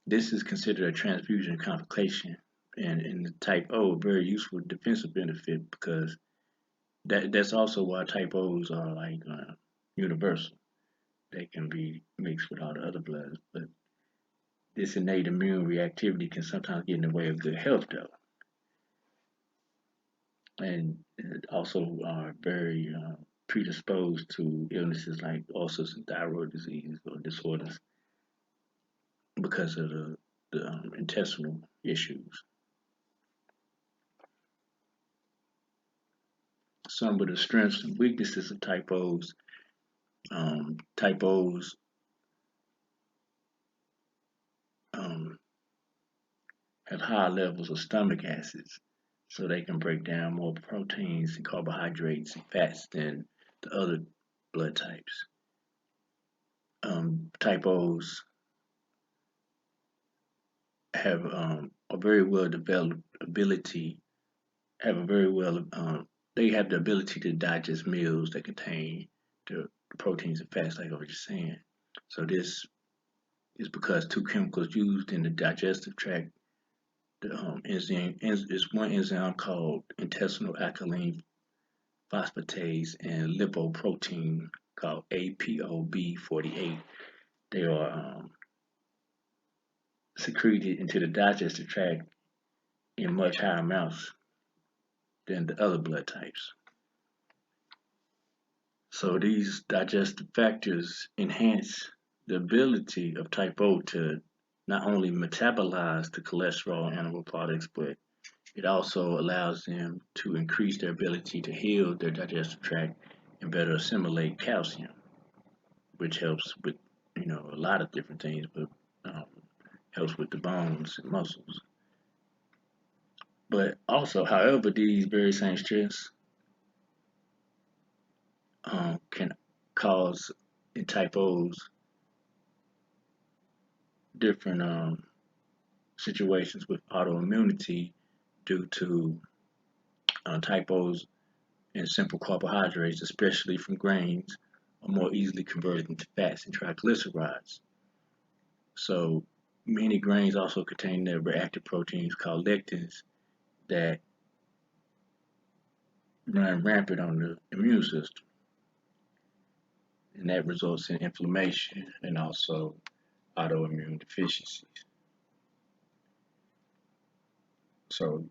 this is considered a transfusion complication, and in the type O, a very useful defensive benefit because that's also why type O's are like universal. They can be mixed with all the other bloods, but this innate immune reactivity can sometimes get in the way of good health, though, and also are very predisposed to illnesses like ulcers and thyroid disease or disorders because of the intestinal issues. Some of the strengths and weaknesses of type O's. Type O's um, have high levels of stomach acids, so they can break down more proteins and carbohydrates and fats than the other blood types. Type O's have a very well developed ability, have a very well, they have the ability to digest meals that contain the proteins and fats, like I was just saying. So this is because two chemicals used in the digestive tract, the enzyme is one enzyme called intestinal alkaline phosphatase and lipoprotein called ApoB48. They are secreted into the digestive tract in much higher amounts than the other blood types. So these digestive factors enhance the ability of type O to not only metabolize the cholesterol in animal products, but it also allows them to increase their ability to heal their digestive tract and better assimilate calcium, which helps with a lot of different things, but um, helps with the bones and muscles. But also, however, these very same stress can cause in type O's different situations with autoimmunity due to type O's and simple carbohydrates, especially from grains, are more easily converted into fats and triglycerides. So many grains also contain the reactive proteins called lectins that run rampant on the immune system, and that results in inflammation and also autoimmune deficiencies. So,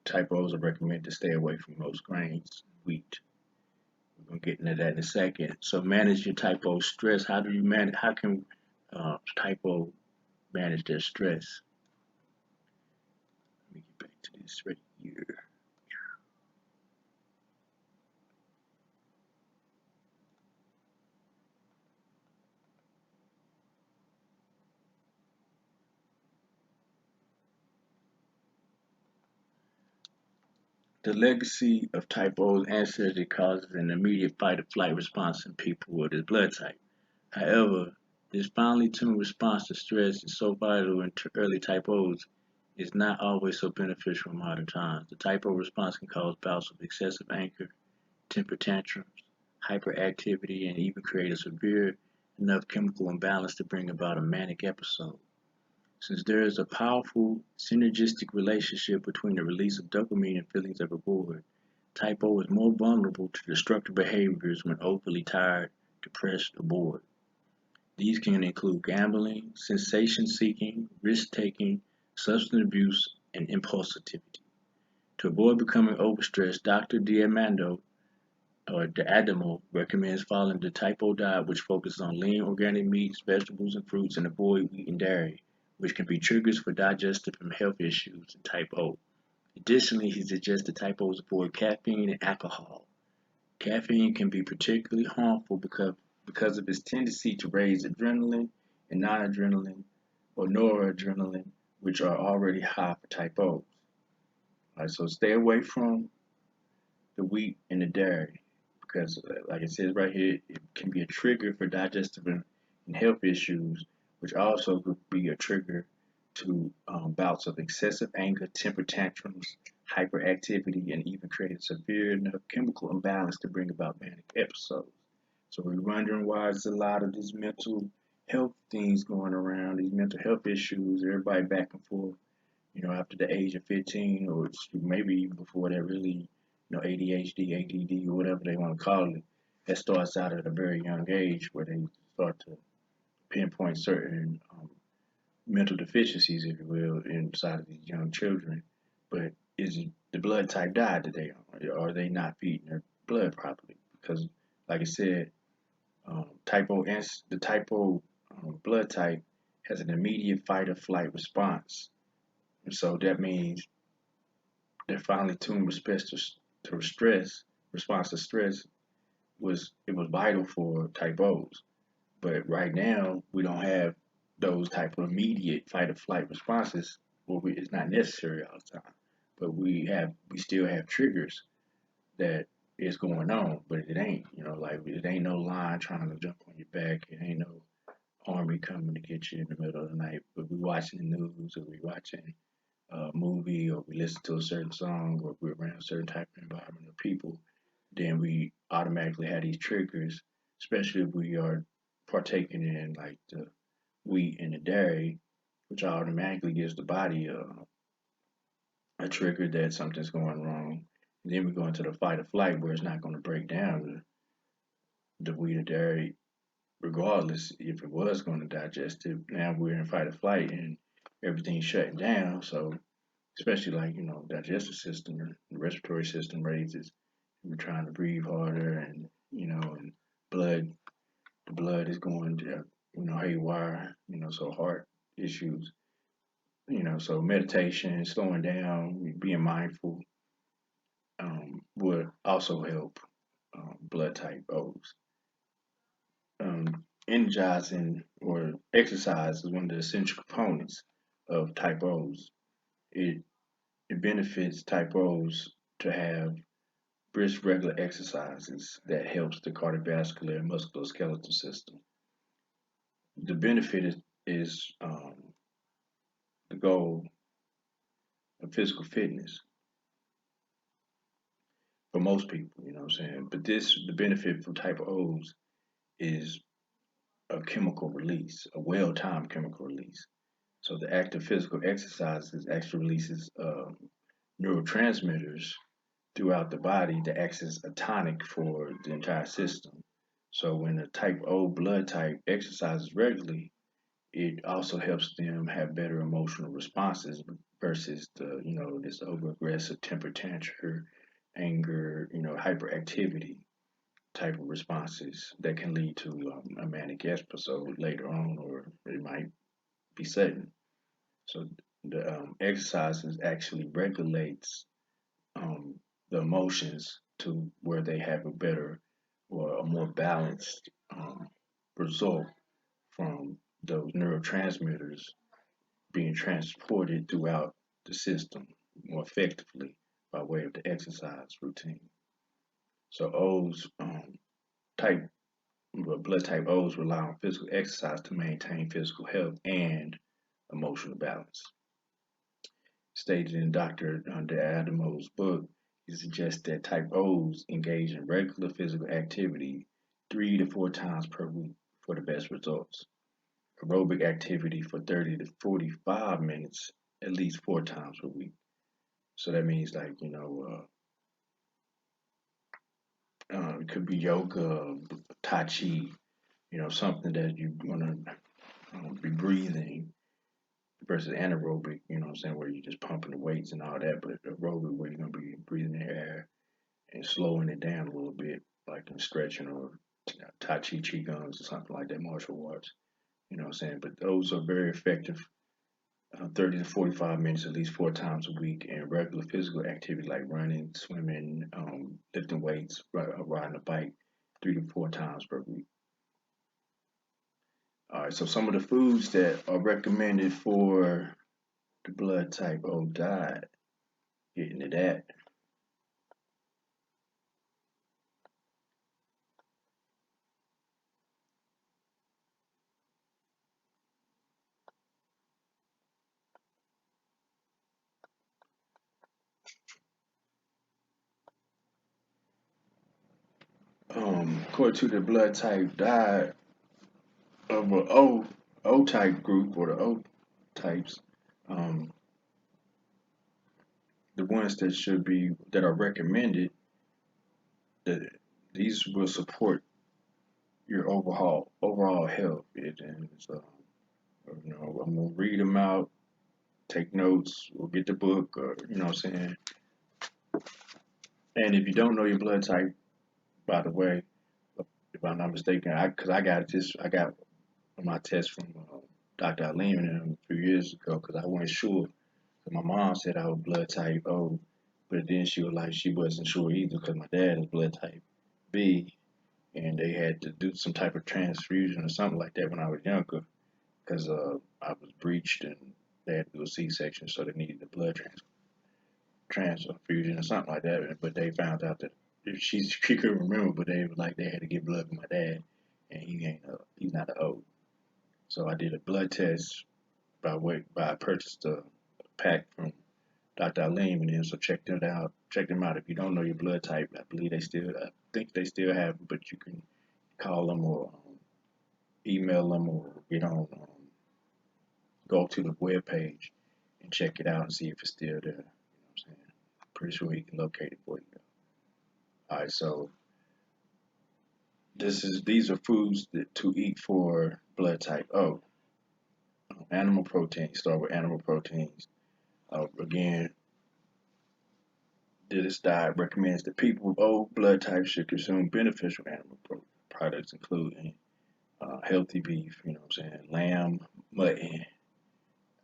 type O's are recommended to stay away from most grains, wheat. We're gonna get into that in a second. So, manage your type O stress. How do you manage? How can type O manage their stress? Let me get back to this right here. The legacy of type O's ancestry causes an immediate fight or flight response in people with this blood type. However, this finely tuned response to stress is so vital in early type O's is not always so beneficial in modern times. The type O response can cause bouts of excessive anger, temper tantrums, hyperactivity, and even create a severe enough chemical imbalance to bring about a manic episode. Since there is a powerful synergistic relationship between the release of dopamine and feelings of reward, type O is more vulnerable to destructive behaviors when overly tired, depressed, or bored. These can include gambling, sensation seeking, risk taking, substance abuse, and impulsivity. To avoid becoming overstressed, Dr. Diamando or the Adamo recommends following the type O diet, which focuses on lean organic meats, vegetables, and fruits, and avoid wheat and dairy, which can be triggers for digestive and health issues in type O. Additionally, he suggests the type O's avoid caffeine and alcohol. Caffeine can be particularly harmful because of its tendency to raise adrenaline and non-adrenaline or noradrenaline, which are already high for type O's. All right, so stay away from the wheat and the dairy because, like it says right here, it can be a trigger for digestive and health issues, which also could be a trigger to bouts of excessive anger, temper tantrums, hyperactivity, and even create a severe enough chemical imbalance to bring about manic episodes. So we're wondering why there's a lot of these mental health things going around, these mental health issues, everybody back and forth, after the age of 15 or maybe even before that really, ADHD, ADD, or whatever they want to call it, that starts out at a very young age where they start to pinpoint certain mental deficiencies, if you will, inside of these young children. But is it the blood type diet that they on? Are they not feeding their blood properly? Because, like I said, the type O blood type has an immediate fight or flight response. And so that means their finely tuned to stress, response to stress was vital for type O's. But right now we don't have those type of immediate fight or flight responses. It's not necessary all the time. But we still have triggers that is going on, but it ain't, like it ain't no lion trying to jump on your back. It ain't no army coming to get you in the middle of the night. But we watching the news or we watching a movie or we listen to a certain song or we're around a certain type of environment of people, then we automatically have these triggers, especially if we are partaking in like the wheat and the dairy, which automatically gives the body a trigger that something's going wrong. And then we go into the fight or flight where it's not going to break down the wheat or dairy, regardless if it was going to digest it. Now we're in fight or flight and everything's shutting down. So especially like digestive system and the respiratory system raises. We're trying to breathe harder, and and blood the blood is going to haywire. So heart issues. So meditation, slowing down, being mindful would also help blood type O's. Energizing or exercise is one of the essential components of type O's. It it benefits type O's to have brisk regular exercises that helps the cardiovascular and musculoskeletal system. The benefit is the goal of physical fitness for most people, you know what I'm saying? But the benefit for type O's is a chemical release, a well-timed chemical release. So the act of physical exercises actually releases neurotransmitters throughout the body that acts as a tonic for the entire system. So when a type O blood type exercises regularly, it also helps them have better emotional responses versus this over aggressive temper tantrum, anger, hyperactivity type of responses that can lead to a manic episode later on, or it might be sudden. So the exercises actually regulates um, the emotions to where they have a better or a more balanced result from those neurotransmitters being transported throughout the system more effectively by way of the exercise routine. So type blood type O's rely on physical exercise to maintain physical health and emotional balance. Stated in Dr. Adamo's book, he suggests that type O's engage in regular physical activity 3 to 4 times per week for the best results. Aerobic activity for 30 to 45 minutes at least 4 times per week. So that means like, it could be yoga, tai chi, something that you want to be breathing versus anaerobic, what I'm saying, where you're just pumping the weights and all that, but aerobic where you're going to be breathing the air and slowing it down a little bit like in stretching or Tai Chi Qigong or something like that, martial arts. You know what I'm saying? But those are very effective, 30 to 45 minutes at least 4 times a week, and regular physical activity like running, swimming, lifting weights, riding a bike 3 to 4 times per week. All right, so some of the foods that are recommended for the blood type O diet, getting to that. According to the blood type diet of a O type group or the O types, um, the ones that are recommended, that these will support your overall health. I'm gonna read them out, take notes, or get the book, or you know what I'm saying. And if you don't know your blood type, by the way, if I'm not mistaken, because I got my test from Dr. Lehman a few years ago because I wasn't sure. My mom said I was blood type O, but then she was like she wasn't sure either because my dad is blood type B, and they had to do some type of transfusion or something like that when I was younger because I was breached and they had to do a C-section, so they needed a blood transfusion or something like that. But they found out that she couldn't remember, but they were like they had to get blood from my dad, and he's not an O. So I did a blood test by I purchased a pack from Dr. Lehman, and so check them out. Check them out. If you don't know your blood type, I think they still have them, but you can call them or email them or go to the web page and check it out and see if it's still there. You know what I'm saying? Pretty sure he can locate it for you. All right, so these are foods to eat for blood type O. Animal proteins. Start with animal proteins. Again, this diet recommends that people with O blood types should consume beneficial animal products, including healthy beef. You know what I'm saying? Lamb, mutton.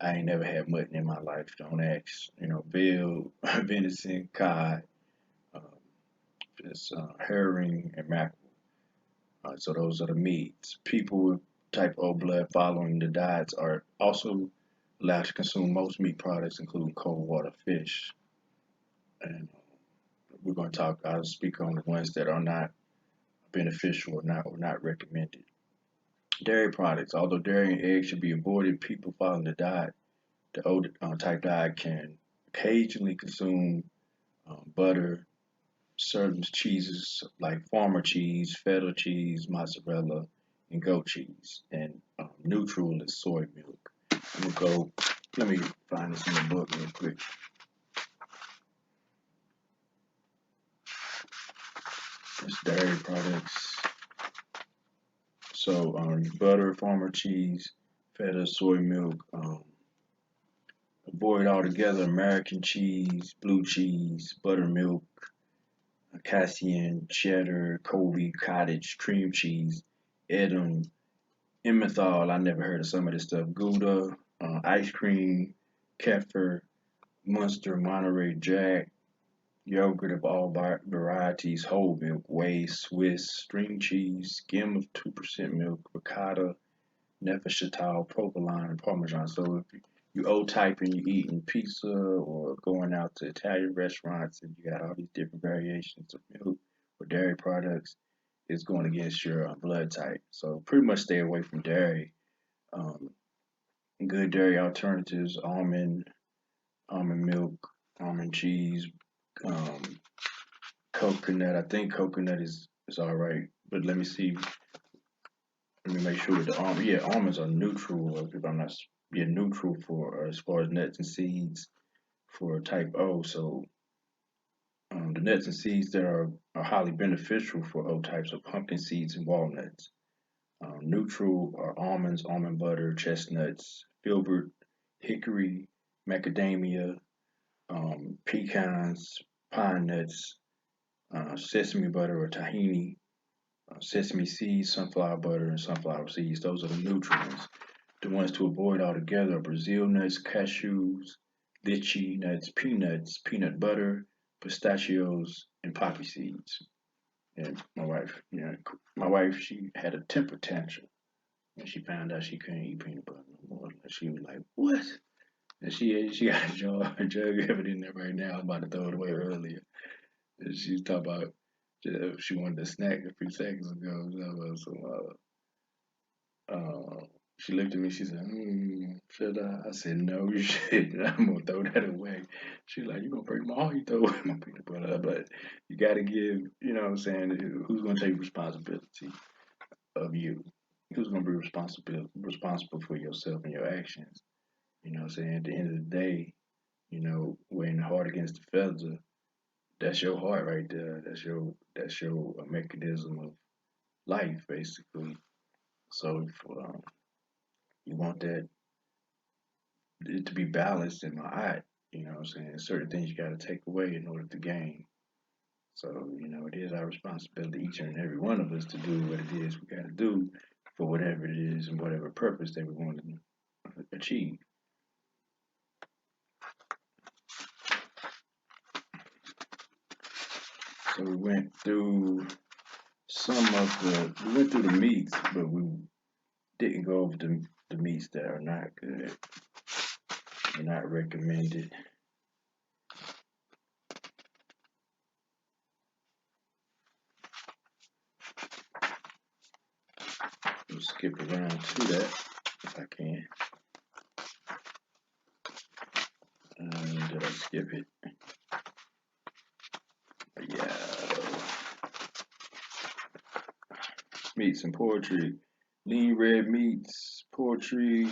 I ain't never had mutton in my life. Don't ask. Veal, venison, cod, um, herring, and mackerel. So those are the meats. People with type O blood following the diets are also allowed to consume most meat products, including cold water fish. And I'll speak on the ones that are not beneficial or not recommended. Dairy products. Although dairy and eggs should be avoided, people following the O type diet can occasionally consume butter, certain cheeses like farmer cheese, feta cheese, mozzarella, and goat cheese. And neutral is soy milk. Let me find this in the book real quick. It's dairy products. So butter, farmer cheese, feta, soy milk. Avoid altogether American cheese, blue cheese, buttermilk, Cassian, cheddar, Colby, cottage, cream cheese, Edam, Emmenthal. I never heard of some of this stuff. Gouda, ice cream, kefir, Munster, Monterey Jack, yogurt of all varieties, whole milk, whey, Swiss, string cheese, skim of 2% milk, ricotta, Neufchâtel, provolone, and Parmesan. So if you old type and you eating pizza or going out to Italian restaurants and you got all these different variations of milk or dairy products, it's going against your blood type. So pretty much stay away from dairy. Um, Good dairy alternatives: almond milk, almond cheese, um, coconut. I think coconut is all right, but let me see. Let me make sure that almonds are neutral. If I'm not, yeah, neutral for as far as nuts and seeds for type O. So the nuts and seeds that are highly beneficial for O types are pumpkin seeds and walnuts. Neutral are almonds, almond butter, chestnuts, filbert, hickory, macadamia, pecans, pine nuts, sesame butter or tahini, sesame seeds, sunflower butter, and sunflower seeds. Those are the neutral ones. The ones to avoid altogether are Brazil nuts, cashews, lychee nuts, peanuts, peanut butter, pistachios, and poppy seeds. And my wife, she had a temper tantrum when she found out she couldn't eat peanut butter no more. She was like, "What?" And she got a jug of it in there right now. I'm about to throw it away earlier. And she's talking about she wanted a snack a few seconds ago. So, she looked at me. She said, "Should I?" I said, "No, you shouldn't. I'm gonna throw that away." She's like, "You gonna break my heart? You throw away my peanut butter?" But you gotta give. You know what I'm saying? Who's gonna take responsibility of you? Who's gonna be responsible for yourself and your actions? You know what I'm saying? At the end of the day, when heart against the feather, that's your heart right there. That's your mechanism of life, basically. So if you want that it to be balanced in my eye, you know what I'm saying? Certain things you got to take away in order to gain. So, it is our responsibility, each and every one of us, to do what it is we got to do for whatever it is and whatever purpose that we want to achieve. So we went through the meats, but we didn't go over the meats that are not good, are not recommended. We'll skip around to that if I can. Did I skip it? Yeah. Meats and poultry. Lean red meats, poultry.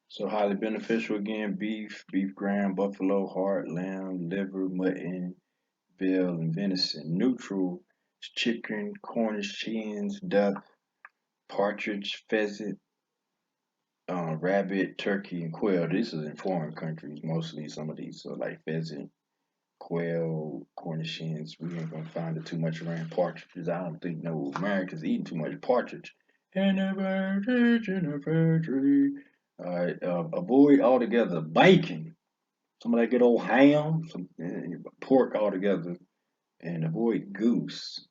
So highly beneficial again. Beef ground, buffalo, heart, lamb, liver, mutton, veal, and venison. Neutral is chicken, Cornish chickens, duck, partridge, pheasant, rabbit, turkey, and quail. This is in foreign countries mostly. Some of these, so like pheasant, quail, Cornish hens. We ain't gonna find it too much around partridges. I don't think no Americans eating too much partridge. And a partridge in a pear tree. All right, avoid altogether bacon. Some of that good old ham, some pork altogether, and avoid goose.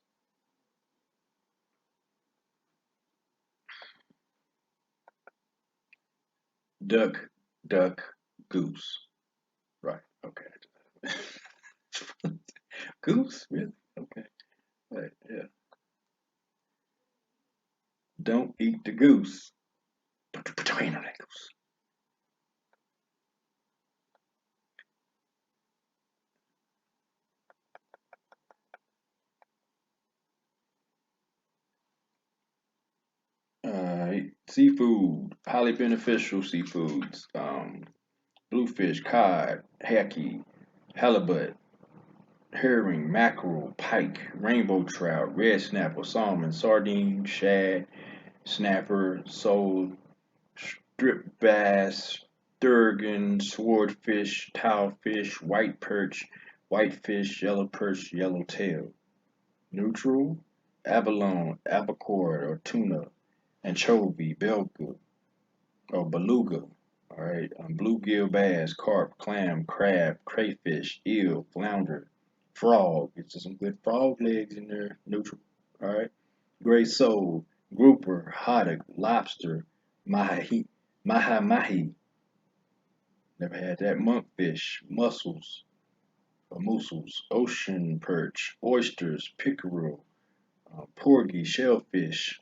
Duck, duck, goose. Right. Okay. Goose, really? Okay. Right. Yeah. Don't eat the goose. Ain't no that goose. Seafood, highly beneficial seafoods. Bluefish, cod, hake, halibut, herring, mackerel, pike, rainbow trout, red snapper, salmon, sardine, shad, snapper, sole, strip bass, sturgeon, swordfish, tilefish, white perch, whitefish, yellow perch, yellowtail. Neutral, abalone, albacore or tuna, anchovy, belga or beluga. All right, bluegill bass, carp, clam, crab, crayfish, eel, flounder, frog. Get you some good frog legs in there. Neutral. All right, gray sole, grouper, haddock, lobster, mahi, mahi. Never had that. Monkfish, mussels, or mussels, ocean perch, oysters, pickerel, porgy, shellfish.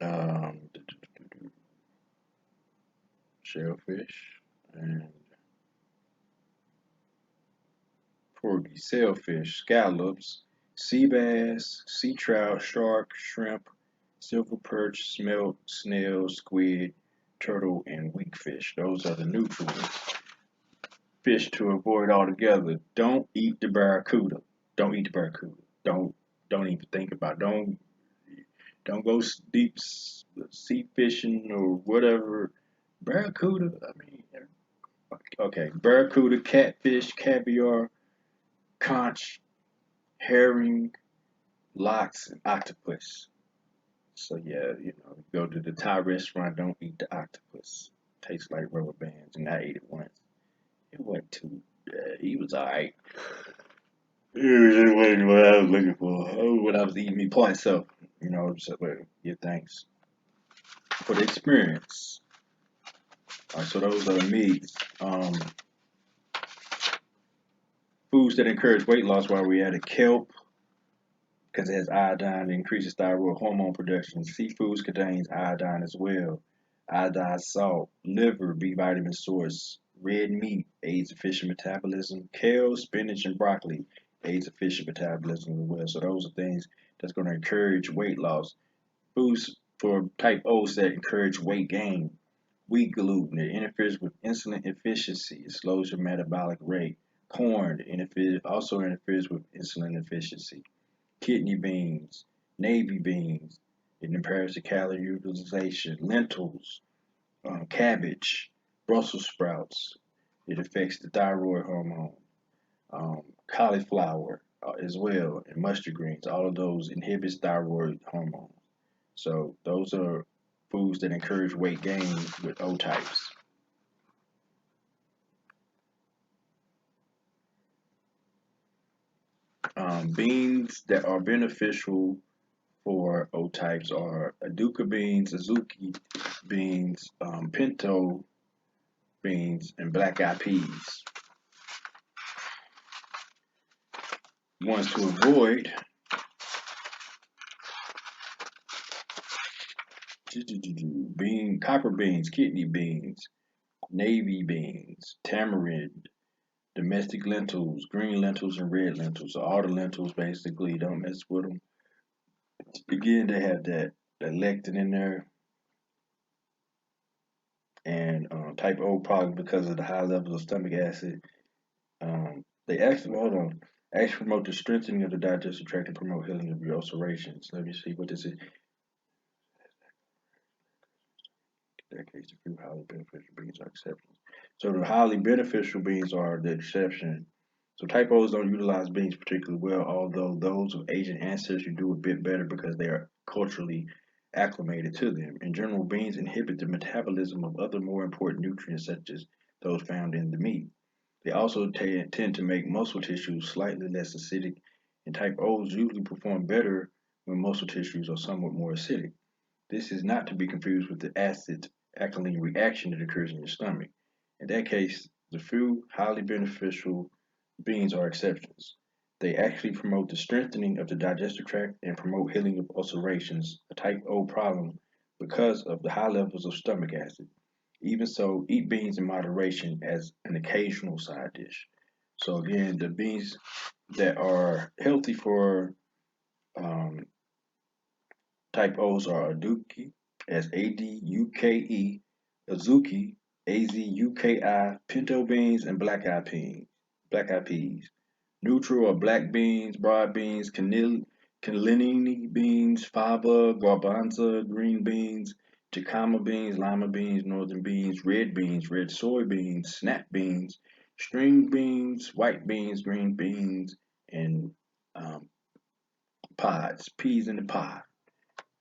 Um, shellfish and porgy, sailfish, scallops, sea bass, sea trout, shark, shrimp, silver perch, smelt, snail, squid, turtle, and weakfish. Those are the neutral fish to avoid altogether. Don't eat the barracuda. Don't eat the barracuda. Don't even think about it. Don't Don't go deep sea fishing or whatever. Barracuda, I mean, okay, barracuda, catfish, caviar, conch, herring, lox, and octopus. So yeah, go to the Thai restaurant, don't eat the octopus. Tastes like rubber bands, and I ate it once. It wasn't too. He was alright. It wasn't what I was looking for. Oh, what I was eating me point. So, so yeah, thanks for the experience. All right, so those are the meats. Foods that encourage weight loss while we at it: kelp, because it has iodine, it increases thyroid hormone production. Seafoods contains iodine as well. Iodized salt, liver, B vitamin source. Red meat aids efficient metabolism. Kale, spinach, and broccoli aids efficient metabolism as well. So those are things that's going to encourage weight loss. Foods for type O's that encourage weight gain. Wheat gluten, it interferes with insulin efficiency. It slows your metabolic rate. Corn also interferes with insulin efficiency. Kidney beans, navy beans, it impairs the calorie utilization. Lentils, cabbage, Brussels sprouts, it affects the thyroid hormone. Cauliflower as well, and mustard greens, all of those inhibits thyroid hormone. So those are foods that encourage weight gain with O types. Beans that are beneficial for O types are Aduca beans, Azuki beans, pinto beans, and black eyed peas. Ones to avoid: copper beans, kidney beans, navy beans, tamarind, domestic lentils, green lentils, and red lentils. So all the lentils basically don't mess with them. Again, they have that lectin in there, and type O probably because of the high levels of stomach acid. They actually hold on. Actually promote the strengthening of the digestive tract and promote healing of your ulcerations. Let me see what this is. That case, a few highly beneficial beans are exceptions. So the highly beneficial beans are the exception. So type O's don't utilize beans particularly well, although those of Asian ancestry do a bit better because they are culturally acclimated to them. In general, beans inhibit the metabolism of other more important nutrients such as those found in the meat. They also tend to make muscle tissues slightly less acidic, and type O's usually perform better when muscle tissues are somewhat more acidic. This is not to be confused with the acid alkaline reaction that occurs in your stomach. In that case, the few highly beneficial beans are exceptions. They actually promote the strengthening of the digestive tract and promote healing of ulcerations, a type O problem, because of the high levels of stomach acid. Even so, eat beans in moderation as an occasional side dish. So again, the beans that are healthy for um, type O's are Aduki, as Aduke, Azuki, Azuki, pinto beans, and black eyed peas. Neutral or black beans, broad beans, cannellini beans, fava, garbanzo, green beans, jicama beans, lima beans, northern beans, red soybeans, snap beans, string beans, white beans, green beans, and um, pods, peas in the pod.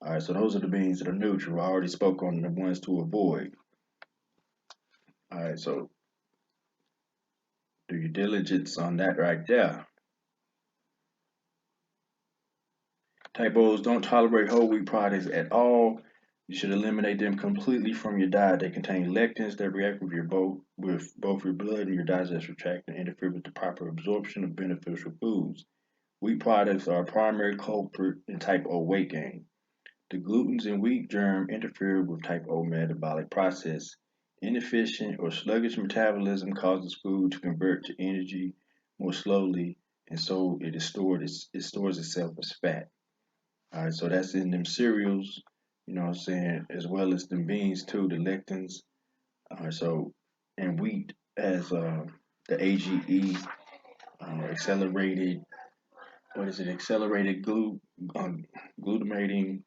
All right, so those are the beans that are neutral. I already spoke on the ones to avoid. All right, so do your diligence on that right there. Typos don't tolerate whole wheat products at all. You should eliminate them completely from your diet. They contain lectins that react with both your blood and your digestive tract and interfere with the proper absorption of beneficial foods. Wheat products are a primary culprit in type O weight gain. The glutens in wheat germ interfere with type O metabolic process. Inefficient or sluggish metabolism causes food to convert to energy more slowly, and so it stores itself as fat. All right, so that's in them cereals, you know what I'm saying, as well as them beans too, the lectins. All right, so and wheat has the AGE, accelerated, what is it? Accelerated glutamating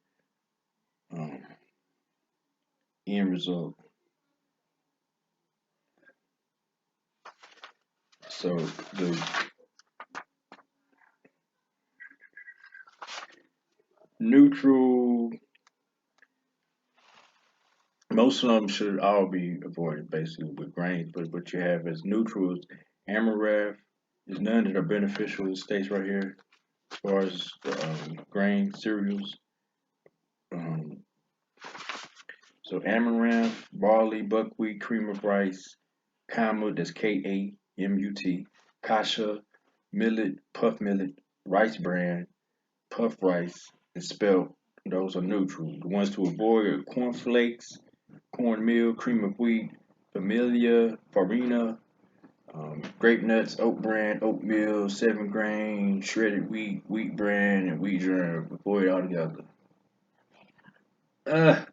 um, end result. So the neutral, most of them should all be avoided basically with grains, but what you have as neutral is amaranth. There's none that are beneficial. It states right here as far as grain cereals. Um, so amaranth, barley, buckwheat, cream of rice, kamut, that's Kamut, kasha, millet, puff millet, rice bran, puff rice, and spelt. Those are neutral. The ones to avoid are cornflakes, cornmeal, cream of wheat, familia, farina, grape nuts, oat bran, oatmeal, 7 grain, shredded wheat, wheat bran, and wheat germ. Avoid altogether. Uh,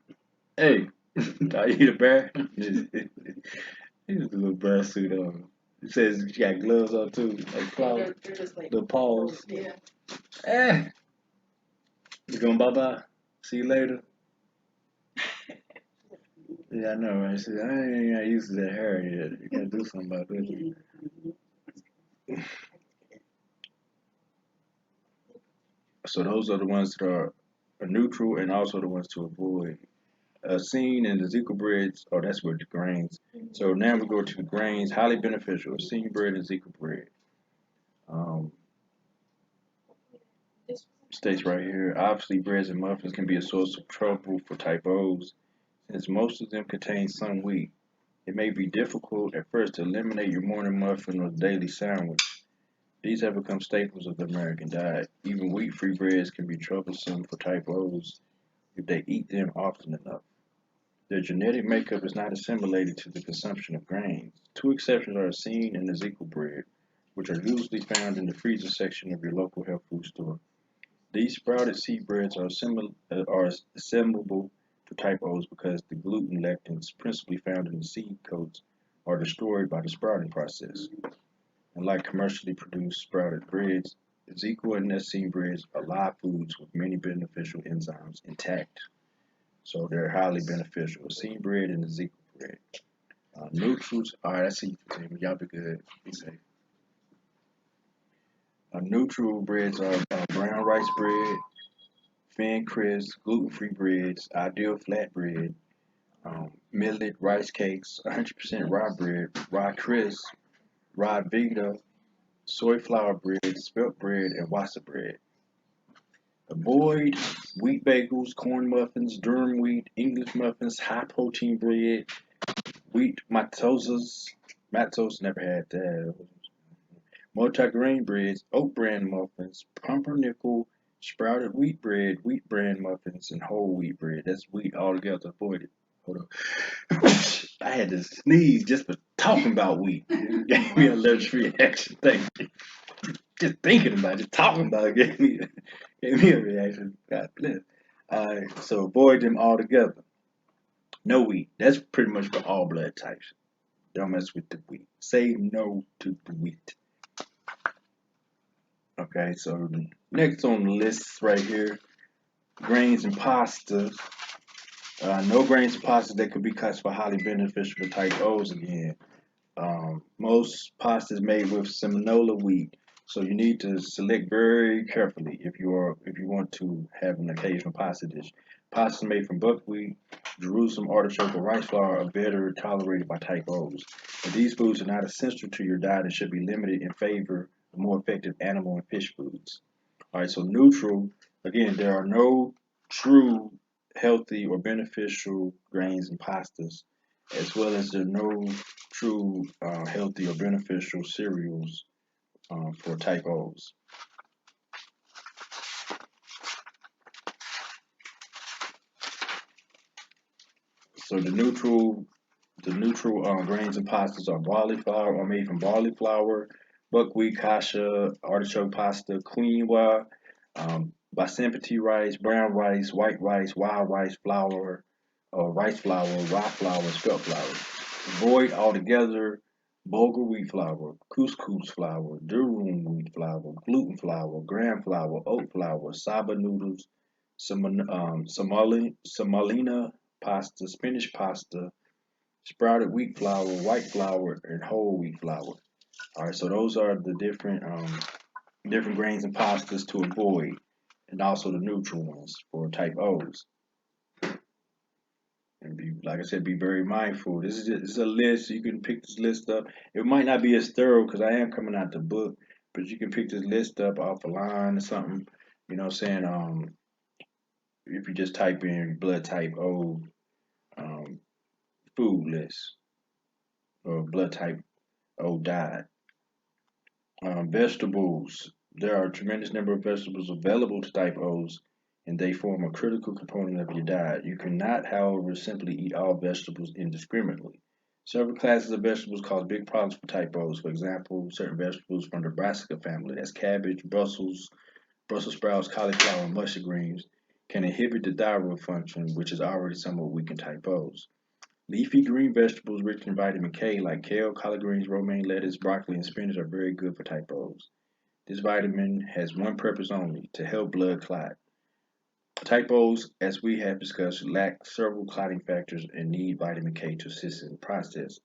hey, I eat a bear. He's a little bear suit on. It says you got gloves on too, like claws, They're just like the paws. yeah. Eh, you going bye bye? See you later. Yeah, I know, right? See, I ain't got used to that hair yet. You gotta do something about this. So those are the ones that are neutral and also the ones to avoid. Seen in the Ezekiel breads, oh, that's with the grains. So now we go to the grains, highly beneficial. Seen bread and Ezekiel bread. Um, States right here, obviously breads and muffins can be a source of trouble for type O's since most of them contain some wheat. It may be difficult at first to eliminate your morning muffin or daily sandwich. These have become staples of the American diet. Even wheat-free breads can be troublesome for type O's if they eat them often enough. Their genetic makeup is not assimilated to the consumption of grains. Two exceptions are seen in Ezekiel bread, which are usually found in the freezer section of your local health food store. These sprouted seed breads are assimilable to type O's because the gluten lectins principally found in the seed coats are destroyed by the sprouting process. Unlike commercially produced sprouted breads, Ezekiel and Nessim breads are live foods with many beneficial enzymes intact. So they're highly beneficial. Seed bread and Ezekiel bread. Neutrals, all right, I see you. Y'all be good. Be safe. Neutral breads are brown rice bread, thin crisp, gluten-free breads, ideal flat bread, millet rice cakes, 100% rye bread, rye crisp, rye vita, soy flour bread, spelt bread, and wassa bread. Avoid wheat bagels, corn muffins, durum wheat, English muffins, high protein bread, wheat matzos never had that. Multi-grain breads, oat bran muffins, pumpernickel, sprouted wheat bread, wheat bran muffins, and whole wheat bread. That's wheat altogether. Avoid it. Hold on. I had to sneeze just for talking about wheat. It gave me a allergic reaction. Thank you. Just thinking about it, just talking about it gave me a reaction. God bless. So avoid them altogether. No wheat. That's pretty much for all blood types. Don't mess with the wheat. Say no to the wheat. Okay, so next on the list right here, grains and pasta. No grains and pastas that could be classified highly beneficial for type O's again. Most pastas made with seminola wheat, so you need to select very carefully if you want to have an occasional pasta dish. Pastas made from buckwheat, Jerusalem artichoke, or rice flour are better tolerated by type O's. But these foods are not essential to your diet and should be limited in favor of more effective animal and fish foods. All right, so neutral. Again, there are no true healthy or beneficial grains and pastas, as well as there are no true healthy or beneficial cereals for type O's. So the neutral grains and pastas are barley flour, or made from barley flour, buckwheat, kasha, artichoke pasta, quinoa, basmati rice, brown rice, white rice, wild rice flour, rice flour, rye flour, spelt flour. Avoid altogether bulgur wheat flour, couscous flour, durum wheat flour, gluten flour, gram flour, oat flour, saba noodles, semolina pasta, spinach pasta, sprouted wheat flour, white flour, and whole wheat flour. All right, so those are the different grains and pastas to avoid, and also the neutral ones for type O's. And be, like I said, be very mindful. This is a list. You can pick this list up. It might not be as thorough because I am coming out the book, but you can pick this list up off a line or something. You know what I'm saying? If you just type in blood type O um, food list or blood type O diet. Vegetables. There are a tremendous number of vegetables available to type O's, and they form a critical component of your diet. You cannot, however, simply eat all vegetables indiscriminately. Several classes of vegetables cause big problems for type O's. For example, certain vegetables from the brassica family, that's cabbage, Brussels sprouts, cauliflower, and mustard greens, can inhibit the thyroid function, which is already somewhat weak in type O's. Leafy green vegetables rich in vitamin K, like kale, collard greens, romaine lettuce, broccoli, and spinach, are very good for type O's. This vitamin has one purpose only: to help blood clot. Type O's, as we have discussed, lack several clotting factors and need vitamin K to assist in the process.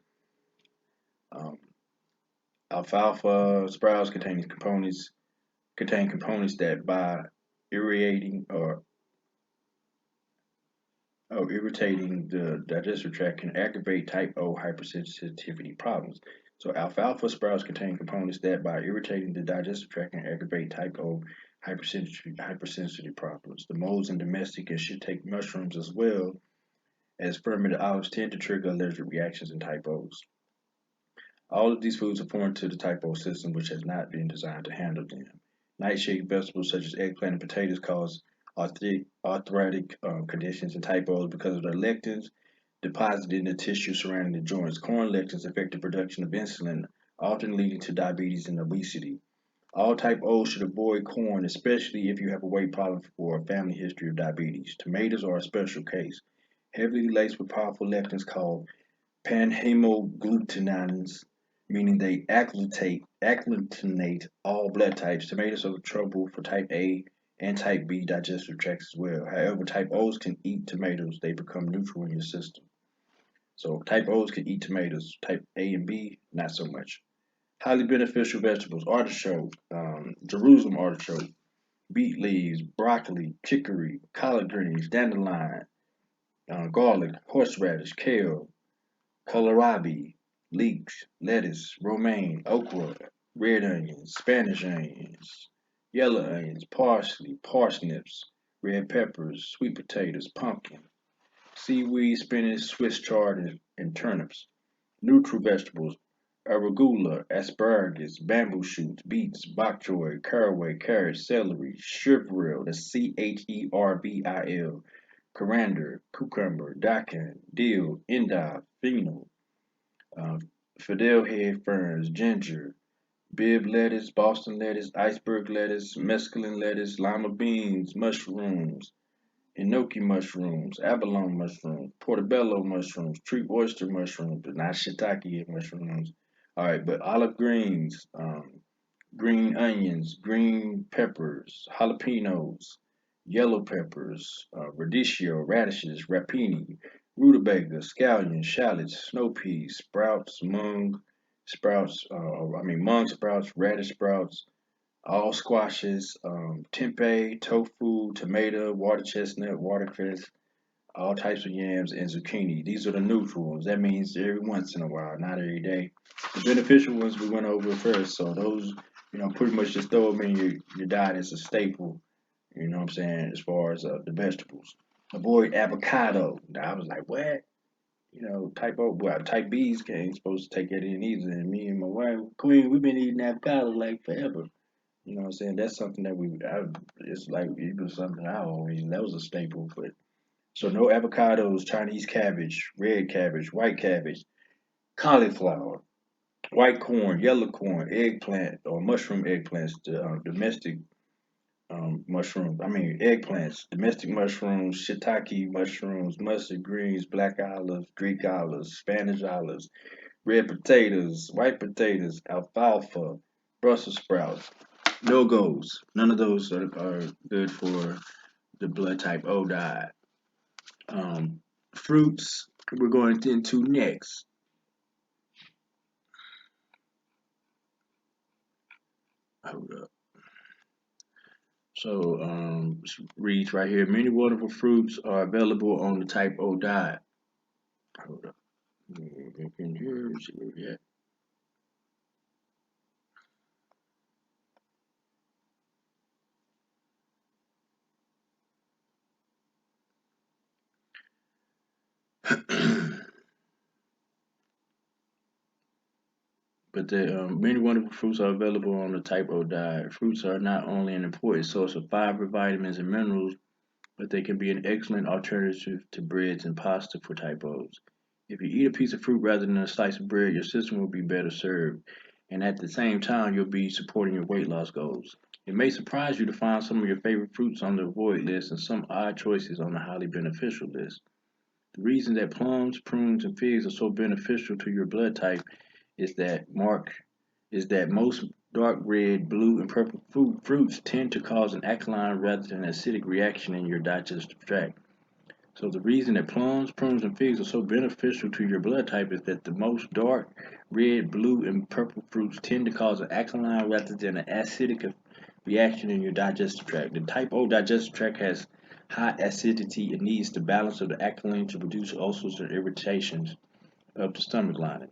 Um, Alfalfa sprouts contain components that, by irritating or irritating the digestive tract, can aggravate type O hypersensitivity problems. So alfalfa sprouts contain components that, by irritating the digestive tract, can aggravate type O hypersensitivity problems. The moles in domestic and shiitake mushrooms, as well as fermented olives, tend to trigger allergic reactions in type Os. All of these foods are foreign to the type O system, which has not been designed to handle them. Nightshade vegetables such as eggplant and potatoes cause arthritic conditions in type O's because of their lectins deposited in the tissue surrounding the joints. Corn lectins affect the production of insulin, often leading to diabetes and obesity. All type O's should avoid corn, especially if you have a weight problem or a family history of diabetes. Tomatoes are a special case, heavily laced with powerful lectins called panhemogglutinin, meaning they agglutinate all blood types. Tomatoes are trouble for type A and type B digestive tracts as well. However, type O's can eat tomatoes, they become neutral in your system. So type O's can eat tomatoes, type A and B, not so much. Highly beneficial vegetables: artichoke, Jerusalem artichoke, beet leaves, broccoli, chicory, collard greens, dandelion, garlic, horseradish, kale, kohlrabi, leeks, lettuce, romaine, okra, red onions, Spanish onions, yellow onions, parsley, parsnips, red peppers, sweet potatoes, pumpkin, seaweed, spinach, Swiss chard, and turnips. Neutral vegetables: arugula, asparagus, bamboo shoots, beets, bok choy, caraway, carrots, celery, chervil, that's Cherbil, coriander, cucumber, daikon, dill, endive, fennel, uh, fiddlehead ferns, ginger, Bibb lettuce, Boston lettuce, iceberg lettuce, mesclun lettuce, lima beans, mushrooms, enoki mushrooms, abalone mushrooms, portobello mushrooms, tree oyster mushrooms, but not shiitake mushrooms. All right, but olive greens, green onions, green peppers, jalapenos, yellow peppers, radicchio, radishes, rapini, rutabaga, scallions, shallots, snow peas, mung sprouts, radish sprouts, all squashes, tempeh, tofu, tomato, water chestnut, watercress, all types of yams, and zucchini. These are the neutral ones. That means every once in a while, not every day. The beneficial ones we went over first, so those, pretty much just throw them in your diet as a staple. You know what I'm saying? As far as the vegetables, avoid avocado. Now, I was like, what? Type O, well, type B's ain't supposed to take that in either. And me and my wife, Queen, we've been eating avocado like forever. You know what I'm saying? That's something that it's like it was something that was a staple. But so no avocados, Chinese cabbage, red cabbage, white cabbage, cauliflower, white corn, yellow corn, eggplant or mushroom eggplants, domestic mushrooms. I mean eggplants, domestic mushrooms, shiitake mushrooms, mustard greens, black olives, Greek olives, Spanish olives, red potatoes, white potatoes, alfalfa, Brussels sprouts. No goes. None of those are good for the blood type O diet. Fruits we're going into next. Hold up. So reads right here. Many wonderful fruits are available on the type O diet. Hold up. In here, see where we at. But the many wonderful fruits are available on the type O diet. Fruits are not only an important source of fiber, vitamins, and minerals, but they can be an excellent alternative to breads and pasta for type O's. If you eat a piece of fruit rather than a slice of bread, your system will be better served, and at the same time, you'll be supporting your weight loss goals. It may surprise you to find some of your favorite fruits on the avoid list and some odd choices on the highly beneficial list. The reason that plums, prunes, and figs are so beneficial to your blood type is that most dark red, blue, and purple fruits tend to cause an alkaline rather than acidic reaction in your digestive tract. So the reason that plums, prunes, and figs are so beneficial to your blood type is that the most dark red, blue, and purple fruits tend to cause an alkaline rather than an acidic reaction in your digestive tract. The type O digestive tract has high acidity and needs the balance of the alkaline to reduce ulcers and irritations of the stomach lining.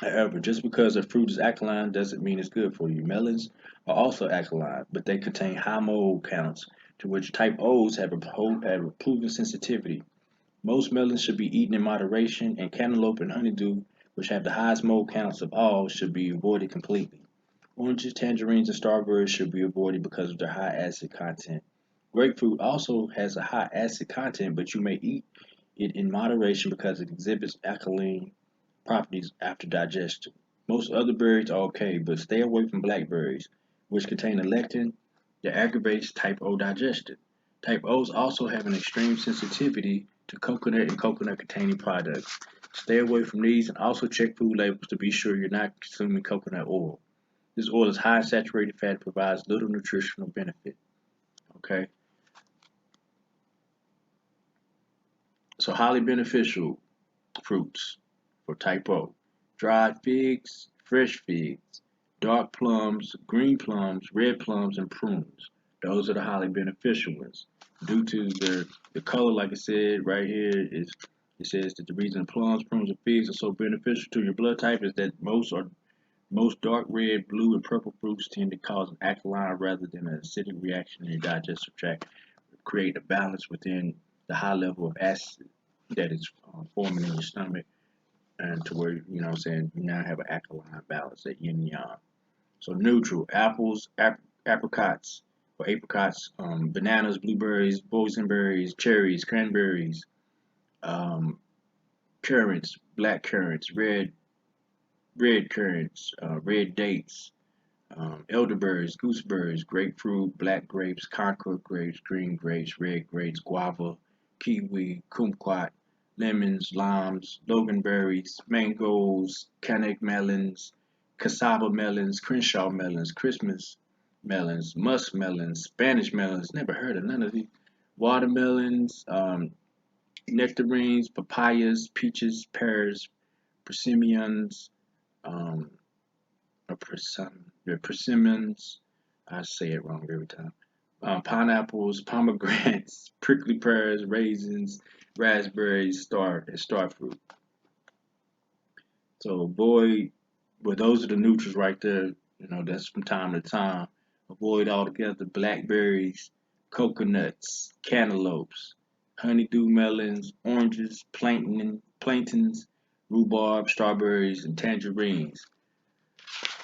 However, just because a fruit is alkaline doesn't mean it's good for you. Melons are also alkaline, but they contain high mold counts, to which type O's have a proven sensitivity. Most melons should be eaten in moderation, and cantaloupe and honeydew, which have the highest mold counts of all, should be avoided completely. Oranges, tangerines, and strawberries should be avoided because of their high acid content. Grapefruit also has a high acid content, but you may eat it in moderation because it exhibits alkaline properties after digestion. Most other berries are okay, but stay away from blackberries, which contain a lectin that aggravates type O digestion. Type O's also have an extreme sensitivity to coconut and coconut containing products. Stay away from these and also check food labels to be sure you're not consuming coconut oil. This oil is high in saturated fat and provides little nutritional benefit. Okay, so highly beneficial fruits for type O. Dried figs, fresh figs, dark plums, green plums, red plums, and prunes. Those are the highly beneficial ones. Due to the color, like I said right here, it says that the reason plums, prunes, and figs are so beneficial to your blood type is that most dark red, blue, and purple fruits tend to cause an alkaline rather than an acidic reaction in your digestive tract, create a balance within the high level of acid that is forming in your stomach, and to where, you know what I'm saying, you now have an alkaline balance at yin and yang. So neutral, apples, apricots, bananas, blueberries, boysenberries, cherries, cranberries, um, currants, black currants, red currants, red dates, elderberries, gooseberries, grapefruit, black grapes, concord grapes, green grapes, red grapes, guava, kiwi, kumquat, lemons, limes, loganberries, mangoes, canik melons, cassava melons, crenshaw melons, Christmas melons, musk melons, Spanish melons, never heard of none of these, watermelons, nectarines, papayas, peaches, pears, persimmons, um, persimmons. I say it wrong every time. Pineapples, pomegranates, prickly pears, raisins, raspberries, star fruit. So avoid, well, those are the neutrals right there. You know, that's from time to time. Avoid altogether blackberries, coconuts, cantaloupes, honeydew melons, oranges, plantains, rhubarb, strawberries, and tangerines.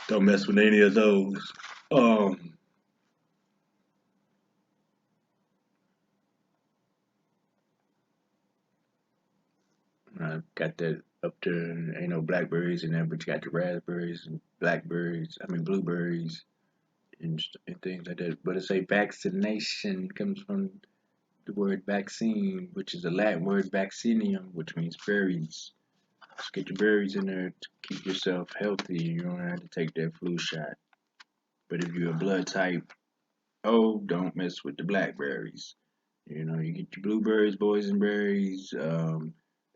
Don't mess with any of those. Um, I got that up there. Ain't no blackberries in there, but you got the raspberries and blackberries. I mean blueberries and things like that. But it's a vaccination comes from the word vaccine, which is a Latin word vaccinium, which means berries. Just get your berries in there to keep yourself healthy. You don't have to take that flu shot. But if you're a blood type O, don't mess with the blackberries. You know, you get your blueberries, boysenberries,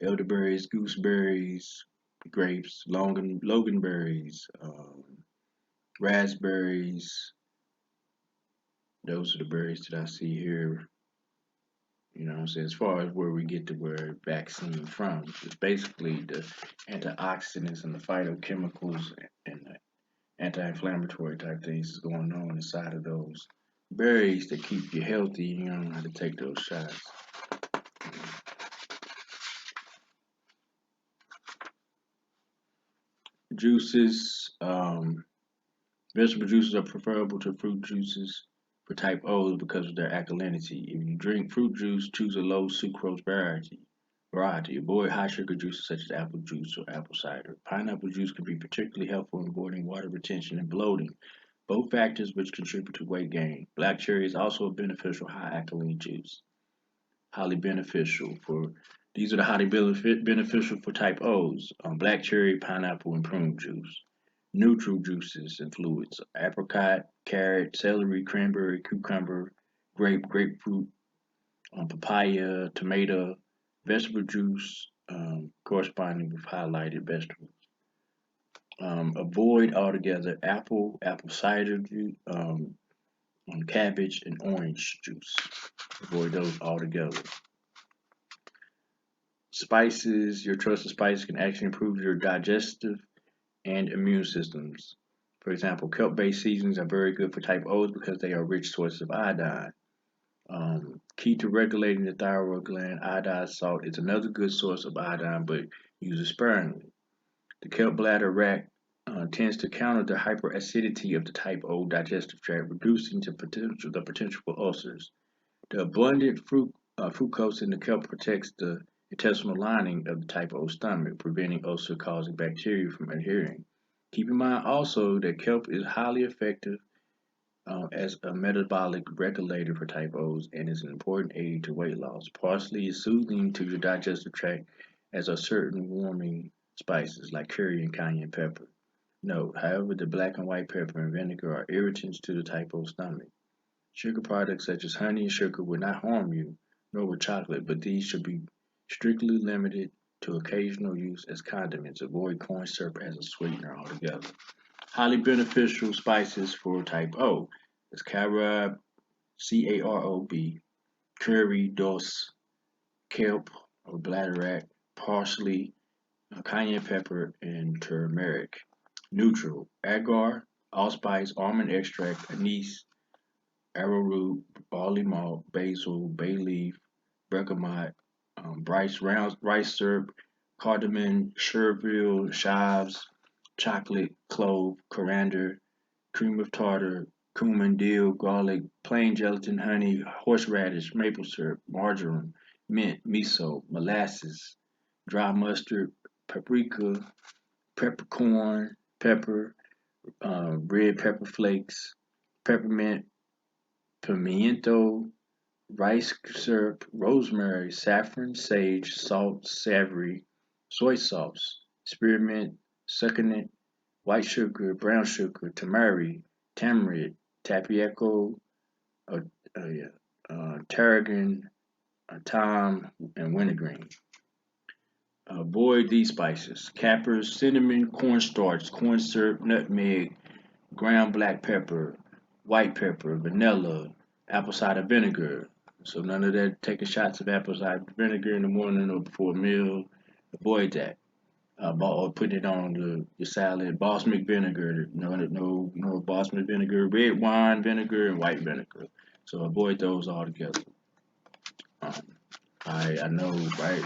elderberries, gooseberries, grapes, loganberries, raspberries. Those are the berries that I see here. You know what I'm saying? As far as where we get the word vaccine from, it's basically the antioxidants and the phytochemicals and the anti-inflammatory type things is going on inside of those berries that keep you healthy. You don't have to take those shots. Juices, vegetable juices are preferable to fruit juices for type O's because of their alkalinity. If you drink fruit juice, choose a low sucrose variety. Avoid high sugar juices such as apple juice or apple cider. Pineapple juice can be particularly helpful in avoiding water retention and bloating, both factors which contribute to weight gain. Black cherry is also a beneficial high alkaline juice. Highly beneficial for These are the highly beneficial for type O's: black cherry, pineapple, and prune juice. Neutral juices and fluids: apricot, carrot, celery, cranberry, cucumber, grapefruit, papaya, tomato, vegetable juice, corresponding with highlighted vegetables. Avoid altogether apple cider juice, cabbage, and orange juice. Avoid those altogether. Spices, your trusted spices can actually improve your digestive and immune systems. For example, kelp-based seasonings are very good for type O's because they are rich sources of iodine. Key to regulating the thyroid gland, iodized salt is another good source of iodine, but use it sparingly. The kelp bladder rac tends to counter the hyperacidity of the type O digestive tract, reducing the potential for ulcers. The abundant fructose in the kelp protects the intestinal lining of the type O stomach, preventing ulcer-causing bacteria from adhering. Keep in mind also that kelp is highly effective as a metabolic regulator for type O's and is an important aid to weight loss. Parsley is soothing to your digestive tract, as are certain warming spices like curry and cayenne pepper. Note, however, the black and white pepper and vinegar are irritants to the type O stomach. Sugar products such as honey and sugar will not harm you, nor will chocolate, but these should be strictly limited to occasional use as condiments. Avoid corn syrup as a sweetener altogether. Highly beneficial spices for type O is carob, carob, curry, dose, kelp or bladderwrack, parsley, cayenne pepper, and turmeric. Neutral: agar, allspice, almond extract, anise, arrowroot, barley malt, basil, bay leaf, bergamot, rice syrup, cardamom, chervil, chives, chocolate, clove, coriander, cream of tartar, cumin, dill, garlic, plain gelatin, honey, horseradish, maple syrup, marjoram, mint, miso, molasses, dry mustard, paprika, peppercorn, pepper, red pepper flakes, peppermint, pimiento, rice syrup, rosemary, saffron, sage, salt, savory, soy sauce, spearmint, succulent, white sugar, brown sugar, tamarind, tapioca, uh, tarragon, thyme, and wintergreen. Avoid these spices: capers, cinnamon, cornstarch, corn syrup, nutmeg, ground black pepper, white pepper, vanilla, apple cider vinegar. So none of that taking shots of apple cider vinegar in the morning or before a meal. Avoid that. Or putting it on your salad. Balsamic vinegar, no balsamic vinegar, red wine vinegar, and white vinegar. So avoid those altogether. Um, I know, right?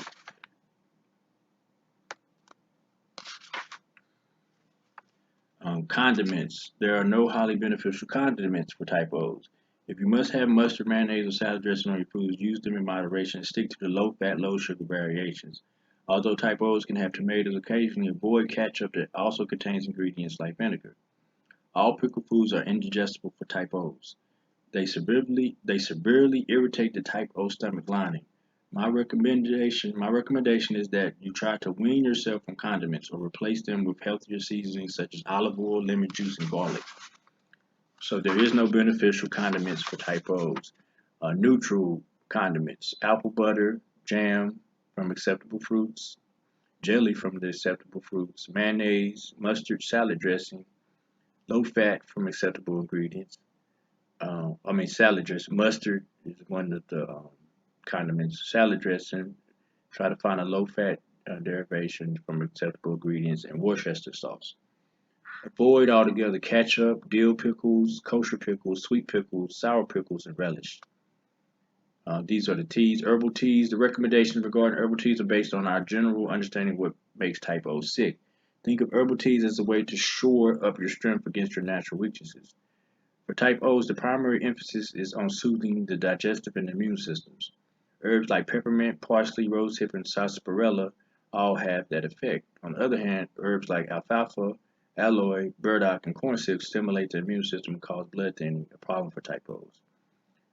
Condiments. There are no highly beneficial condiments for type O's. If you must have mustard, mayonnaise, or salad dressing on your foods, use them in moderation and stick to the low fat, low sugar variations. Although type O's can have tomatoes occasionally, avoid ketchup that also contains ingredients like vinegar. All pickled foods are indigestible for type O's. They severely irritate the type O stomach lining. My recommendation is that you try to wean yourself from condiments or replace them with healthier seasonings such as olive oil, lemon juice, and garlic. So there is no beneficial condiments for type O's. Neutral Condiments: apple butter, jam from acceptable fruits, jelly from the acceptable fruits, mayonnaise, mustard, salad dressing, low fat from acceptable ingredients. Salad dressing. Mustard is one of the condiments. Salad dressing. Try to find a low fat derivation from acceptable ingredients, and Worcester sauce. Avoid altogether ketchup, dill pickles, kosher pickles, sweet pickles, sour pickles, and relish. These are the teas. Herbal teas. The recommendations regarding herbal teas are based on our general understanding of what makes type O sick. Think of herbal teas as a way to shore up your strength against your natural weaknesses. For type O's, the primary emphasis is on soothing the digestive and immune systems. Herbs like peppermint, parsley, rosehip, and sarsaparilla all have that effect. On the other hand, herbs like alfalfa, aloe, burdock, and corn silk stimulate the immune system and cause blood thinning, a problem for type O's.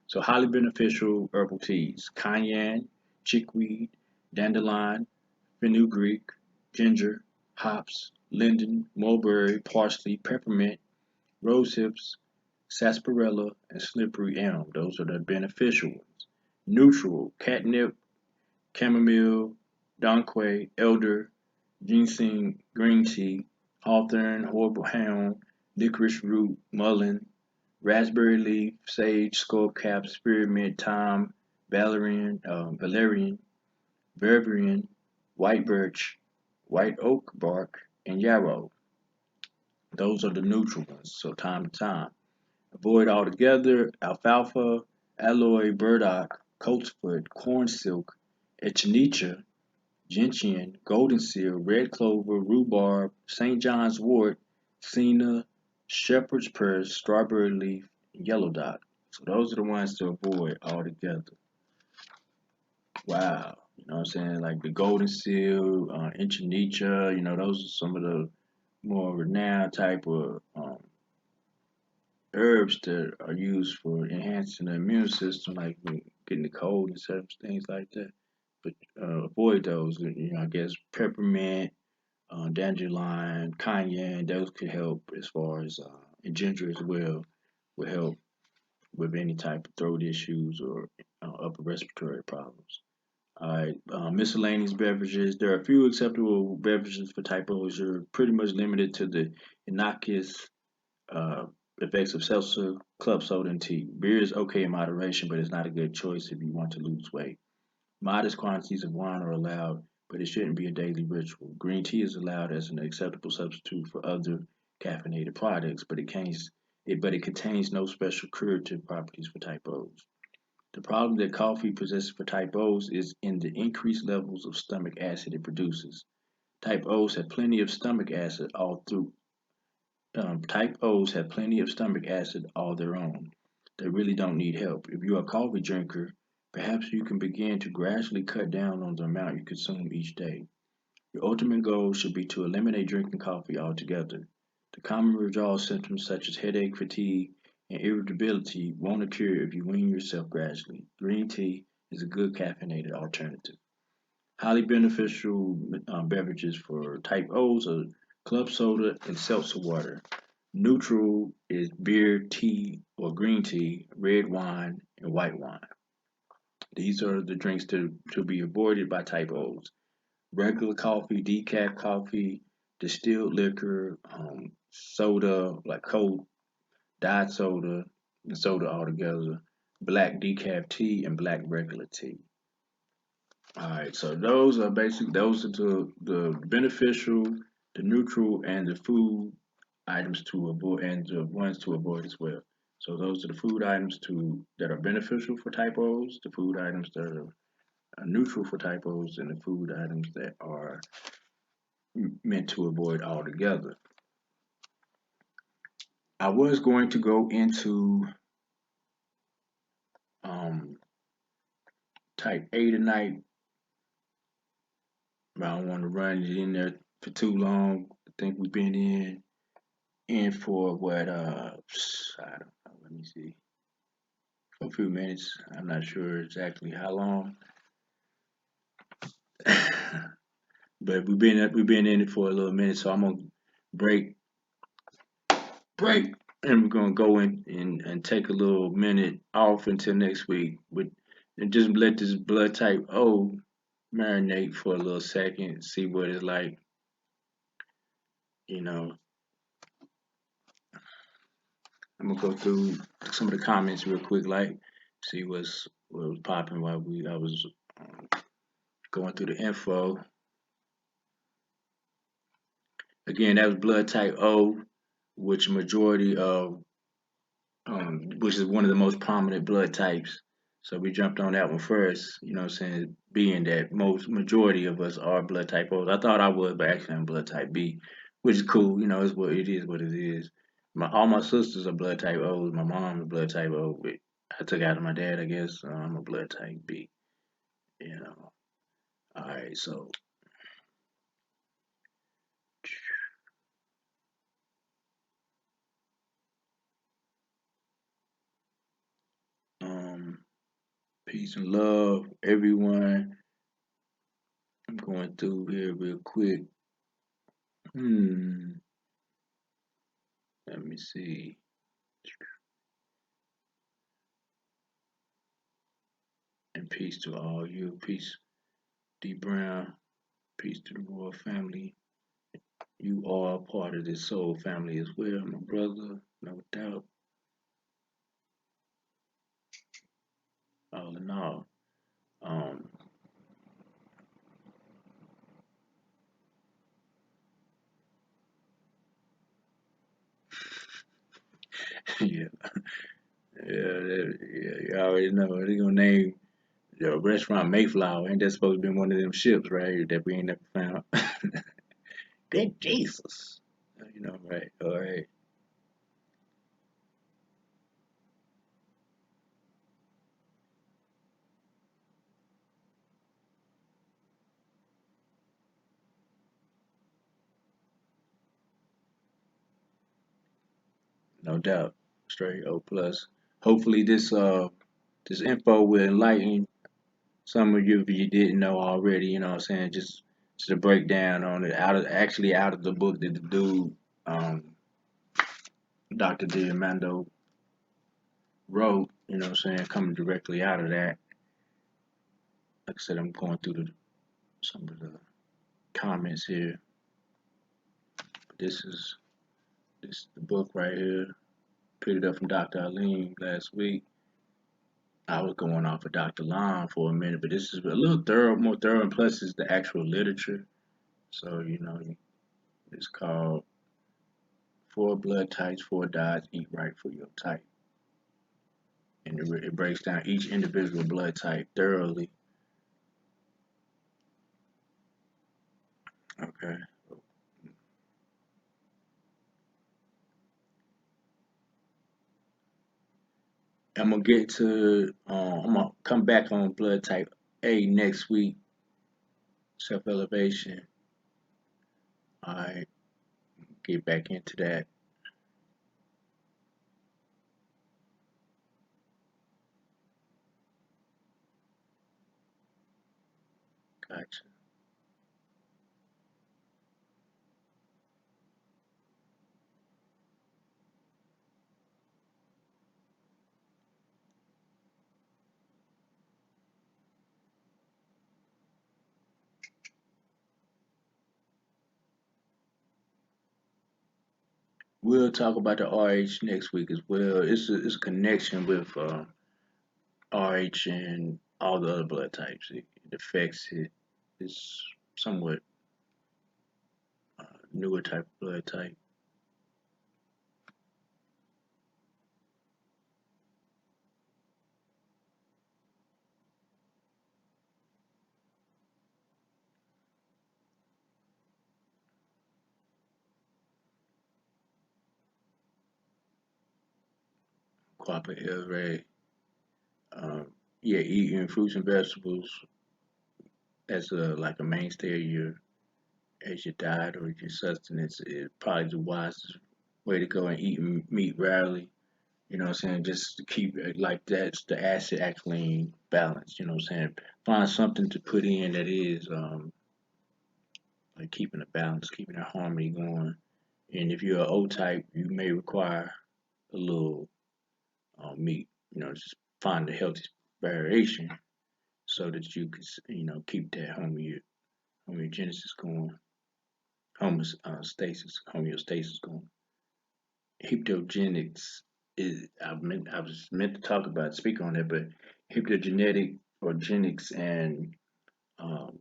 So highly beneficial herbal teas: cayenne, chickweed, dandelion, fenugreek, ginger, hops, linden, mulberry, parsley, peppermint, rosehips, sarsaparilla, and slippery elm. Those are the beneficial ones. Neutral: catnip, chamomile, donquay, elder, ginseng, green tea, hawthorn, horehound, licorice root, mullein, raspberry leaf, sage, skullcap, spearmint, thyme, valerian, ververin, white birch, white oak bark, and yarrow. Those are the neutral ones, so time to time. Avoid altogether alfalfa, aloe, burdock, coltsfoot, corn silk, echinacea, gentian, golden seal, red clover, rhubarb, St. John's wort, senna, shepherd's purse, strawberry leaf, and yellow dot. So those are the ones to avoid altogether. Wow. You know what I'm saying? Like the golden seal, echinacea, those are some of the more renowned type of herbs that are used for enhancing the immune system, like getting the cold and such things like that. But avoid those. I guess peppermint, dandelion, cayenne, those could help as far as and ginger as well will help with any type of throat issues or upper respiratory problems. All right, miscellaneous beverages. There are a few acceptable beverages for type O's. You're pretty much limited to the innocuous uh, effects of seltzer, club soda, and tea. Beer is okay in moderation, but it's not a good choice if you want to lose weight. Modest quantities of wine are allowed, but it shouldn't be a daily ritual. Green tea is allowed as an acceptable substitute for other caffeinated products, but it contains no special curative properties for type O's. The problem that coffee possesses for type O's is in the increased levels of stomach acid it produces. Type O's have plenty of stomach acid all through Type O's have plenty of stomach acid all their own. They really don't need help. If you're a coffee drinker, perhaps you can begin to gradually cut down on the amount you consume each day. Your ultimate goal should be to eliminate drinking coffee altogether. The common withdrawal symptoms such as headache, fatigue, and irritability won't occur if you wean yourself gradually. Green tea is a good caffeinated alternative. Highly beneficial beverages for type O's are club soda and seltzer water. Neutral is beer, tea, or green tea, red wine, and white wine. These are the drinks to be avoided by type O's. Regular coffee, decaf coffee, distilled liquor, soda, like Coke, diet soda, and soda altogether, black decaf tea, and black regular tea. All right, so those are the beneficial, the neutral, and the food items to avoid, and the ones to avoid as well. So those are the food items that are beneficial for typos, the food items that are neutral for typos, and the food items that are meant to avoid altogether. I was going to go into um, type A tonight, but I don't want to run it in there for too long. I think we've been in for what I don't know, let me see, for a few minutes. I'm not sure exactly how long. But we've been in it for a little minute, so I'm gonna break break and we're gonna go in and take a little minute off until next week with and just let this blood type O marinate for a little second, see what it's like. You know, I'm gonna go through some of the comments real quick, like see what was popping while I was going through the info. Again, that was blood type O, which majority of which is one of the most prominent blood types. So we jumped on that one first, you know what I'm saying, being that most majority of us are blood type O's. I thought I was, but actually I'm blood type B, which is cool, you know, it's what it is what it is. All my sisters are blood type O's, my mom is blood type O, but I took out of my dad, I guess. I'm a blood type B, you know. Alright, so um peace and love, everyone. I'm going through here real quick. Hmm, let me see. And peace to all you. Peace, D Brown. Peace to the royal family. You are a part of this soul family as well, my brother. No doubt. All in all. Um, yeah, yeah, you already know. They're gonna name the restaurant Mayflower. Ain't that supposed to be one of them ships, right? That we ain't never found. Good Jesus. You know, right? All right. No doubt. Straight O plus. Hopefully this info will enlighten some of you if you didn't know already, you know what I'm saying? Just a breakdown on it out of the book that the dude Dr. Diamando wrote, you know what I'm saying, coming directly out of that. Like I said, I'm going through some of the comments here. This is the book right here. Picked it up from Dr. Aline last week. I was going off of Dr. Lon for a minute, but this is a little more thorough, and plus it's the actual literature. So, you know, it's called Four Blood Types, Four Diets, Eat Right for Your Type. And it breaks down each individual blood type thoroughly. Okay. I'm gonna get to I'm gonna come back on blood type A next week, self elevation. I get back into that. Gotcha. We'll talk about the RH next week as well. It's a connection with RH and all the other blood types. It affects it. It's somewhat newer type of blood type. Copper El-Bey. Yeah, eating fruits and vegetables as a like a mainstay of your as your diet or your sustenance is probably the wisest way to go, and eating meat rarely. You know what I'm saying? Just to keep it like that's the acid alkaline balance. You know what I'm saying? Find something to put in that is like keeping a balance, keeping a harmony going. And if you're an O type, you may require a little meat. You know, just find the healthy variation. so that you could, keep that homeogenesis going, homeostasis going. Hyptogenics I was meant to speak on that, but hyptogenetic or genics um,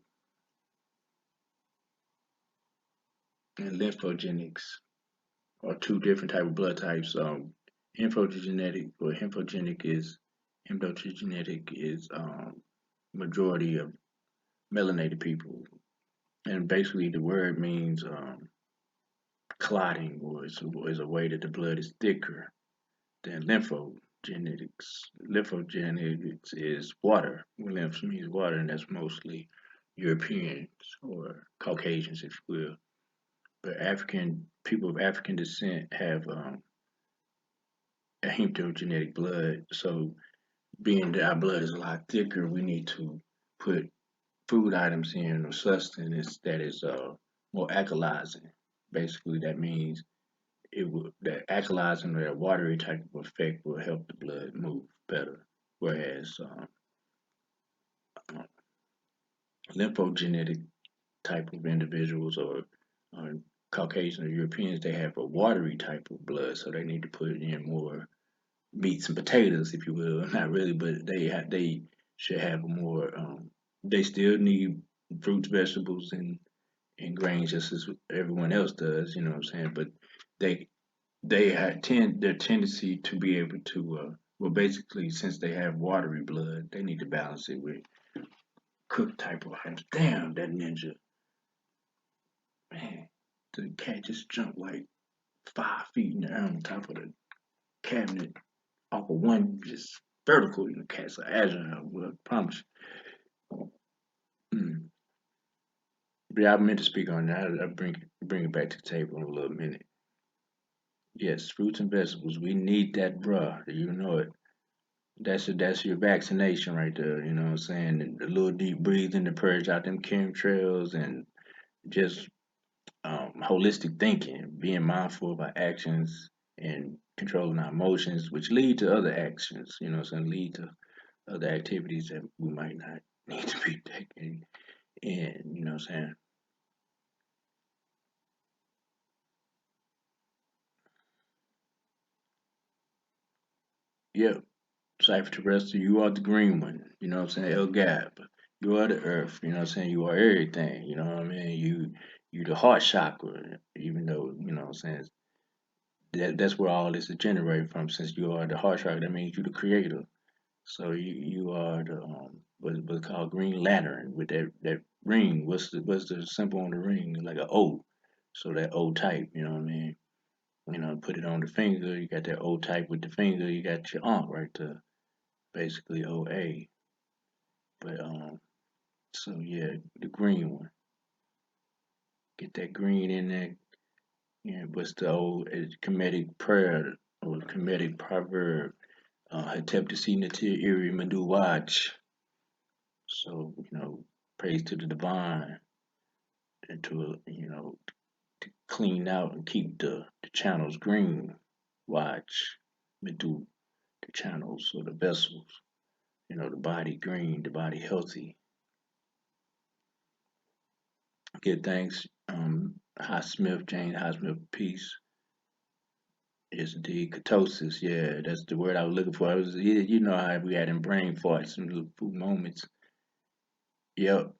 and lymphogenics are two different type of blood types. Hyptogenetic is majority of melanated people, and basically the word means clotting, or is a way that the blood is thicker than lymphogenetics. Lymphogenetics is water. Lymph means water, and that's mostly Europeans or Caucasians, if you will. But African people of African descent have a hematogenetic blood. So, being that our blood is a lot thicker, we need to put food items in or sustenance that is more alkalizing. Basically, that means that alkalizing or that watery type of effect will help the blood move better. Whereas uh, lymphogenetic type of individuals or Caucasian or Europeans, they have a watery type of blood, so they need to put in more meats and potatoes, if you will. Not really, but they should have a more. They still need fruits, vegetables, and grains just as everyone else does. You know what I'm saying? But they their tendency to be able to well, basically, since they have watery blood, they need to balance it with cooked type of items. Damn, that ninja, man, the cat just jumped like 5 feet in the air on top of the cabinet off of one just vertical. You know, cats are agile. Well, I promise you. Mm. But yeah, I meant to speak on that. I bring it back to the table in a little minute. Yes, fruits and vegetables. We need that, bruh. You know it. That's your vaccination right there. You know what I'm saying? A little deep breathing to purge out them chemtrails and just holistic thinking, being mindful of our actions and controlling our emotions, which lead to other actions. You know what I'm saying? Lead to other activities that we might not need to be taking in. You know what I'm saying? Yep. Cypher Terrestrial, you are the green one. You know what I'm saying? El Gab. You are the earth. You know what I'm saying? You are everything. You know what I mean? You the heart chakra, even though, you know what I'm saying, that's where all this is generated from. Since you are the heart chakra, that means you're the creator. So you are the what's called Green Lantern with that ring. What's the symbol on the ring? Like an O. So that O type, you know what I mean? Put it on the finger, you got that O type with the finger, you got your aunt right there. Basically OA. But so yeah, the green one. Get that green in there. Yeah, what's the old Kemetic prayer or Kemetic proverb? Hateptasi Natir Iri Madu Watch. So, praise to the divine and to, to clean out and keep the channels green. Watch Madu, the channels or the vessels, the body green, the body healthy. Give thanks. Jane Highsmith, peace is the ketosis. Yeah, that's the word I was looking for. You know how we had in brain farts and little food moments. Yep.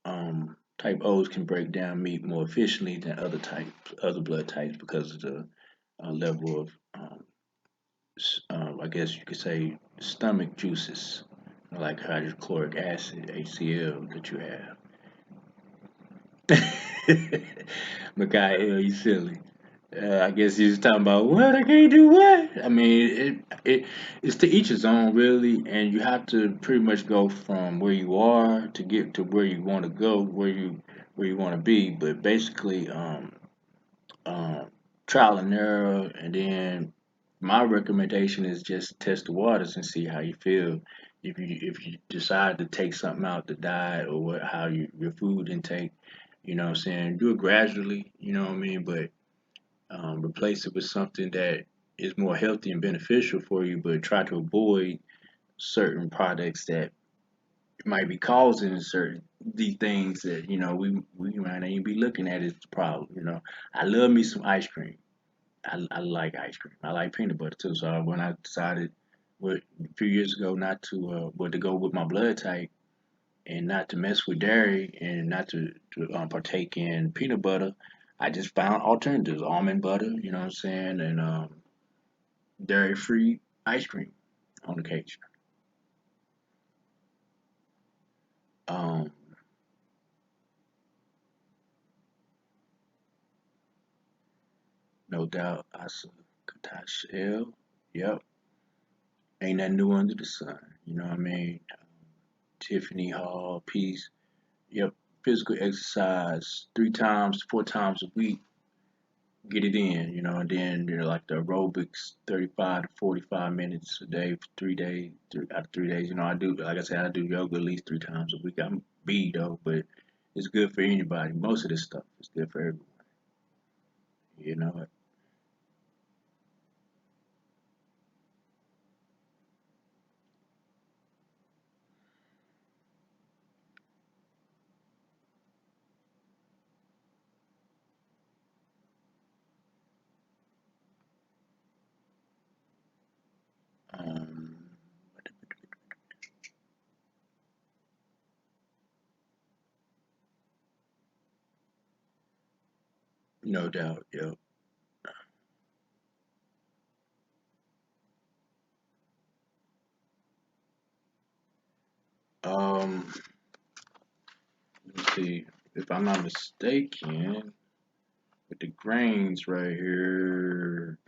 Type O's can break down meat more efficiently than other blood types because of the level of, I guess you could say, stomach juices, like hydrochloric acid, HCl, that you have. Mikhail, you silly. I guess he's talking about what I can't do what. I mean, it's to each his own, really, and you have to pretty much go from where you are to get to where you want to go, where you want to be. But basically, um, trial and error, and then my recommendation is just test the waters and see how you feel. If you decide to take something out the diet or your food intake, you know what I'm saying, do it gradually. You know what I mean, but replace it with something that is more healthy and beneficial for you, but try to avoid certain products that might be causing certain these things that we might not even be looking at as a problem. I love me some ice cream. I like ice cream. I like peanut butter too. So when I decided a few years ago not to to go with my blood type and not to mess with dairy and not to partake in peanut butter, I just found alternatives: almond butter, you know what I'm saying, and dairy free ice cream on occasion. Um, no doubt, Asa Katash L. Yep, ain't nothing new under the sun. You know what I mean? Tiffany Hall, peace. Yep, physical exercise 3 times, 4 times a week. Get it in, and then like the aerobics, 35 to 45 minutes a day for 3 days. Out of 3 days, I do, like I said, I do yoga at least 3 times a week. I'm B though, but it's good for anybody. Most of this stuff is good for everyone. You know it. Um, no doubt. Yep. Um, let me see. If I'm not mistaken, with the grains right here.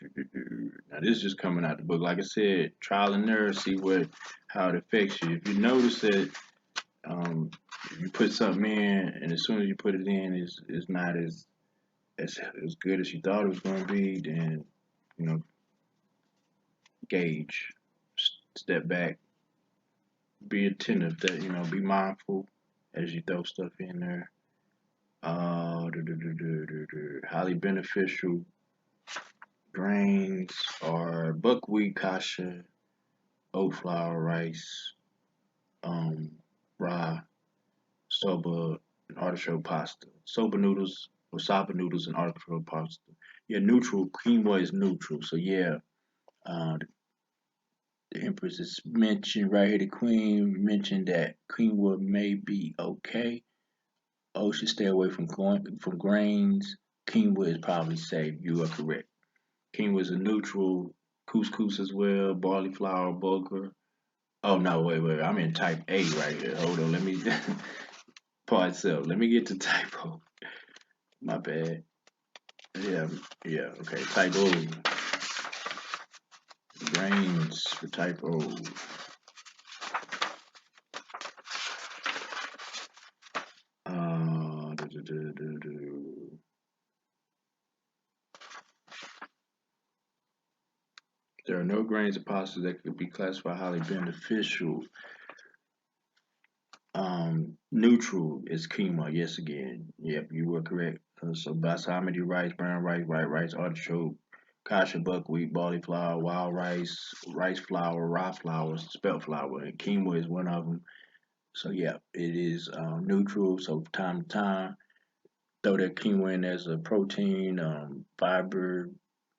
Now this is just coming out the book. Like I said, trial and error, see how it affects you. If you notice that if you put something in and as soon as you put it in is not as good as you thought it was going to be, then you know gauge, step back, be attentive. That be mindful as you throw stuff in there. Highly beneficial grains are buckwheat, kasha, oat flour, rice, um, rye, soba, and artichoke pasta. Soba noodles or saba noodles and artichoke pasta. Yeah, neutral. Quinoa is neutral. So yeah, the Empress is mentioned right here. The Queen mentioned that quinoa may be okay. Oh, should stay away from grains. Quinoa is probably safe. You are correct. Quinoa is a neutral. Couscous as well. Barley flour, bulgur. Oh no, wait. I'm in type A right here. Hold on, let me part itself. Let me get to typo. My bad. Yeah, yeah. Okay, type O. Grains for type O. Uh, do, do, do, do, do. There are no grains or pastas that could be classified highly beneficial. Neutral is quinoa. Yes, again. Yep, you were correct. So basmati rice, brown rice, white rice, artichoke, kasha, buckwheat, barley flour, wild rice, rice flour, rye flour, spelt flour, and quinoa is one of them. So yeah, it is neutral. So from time to time, throw that quinoa in as a protein, fiber.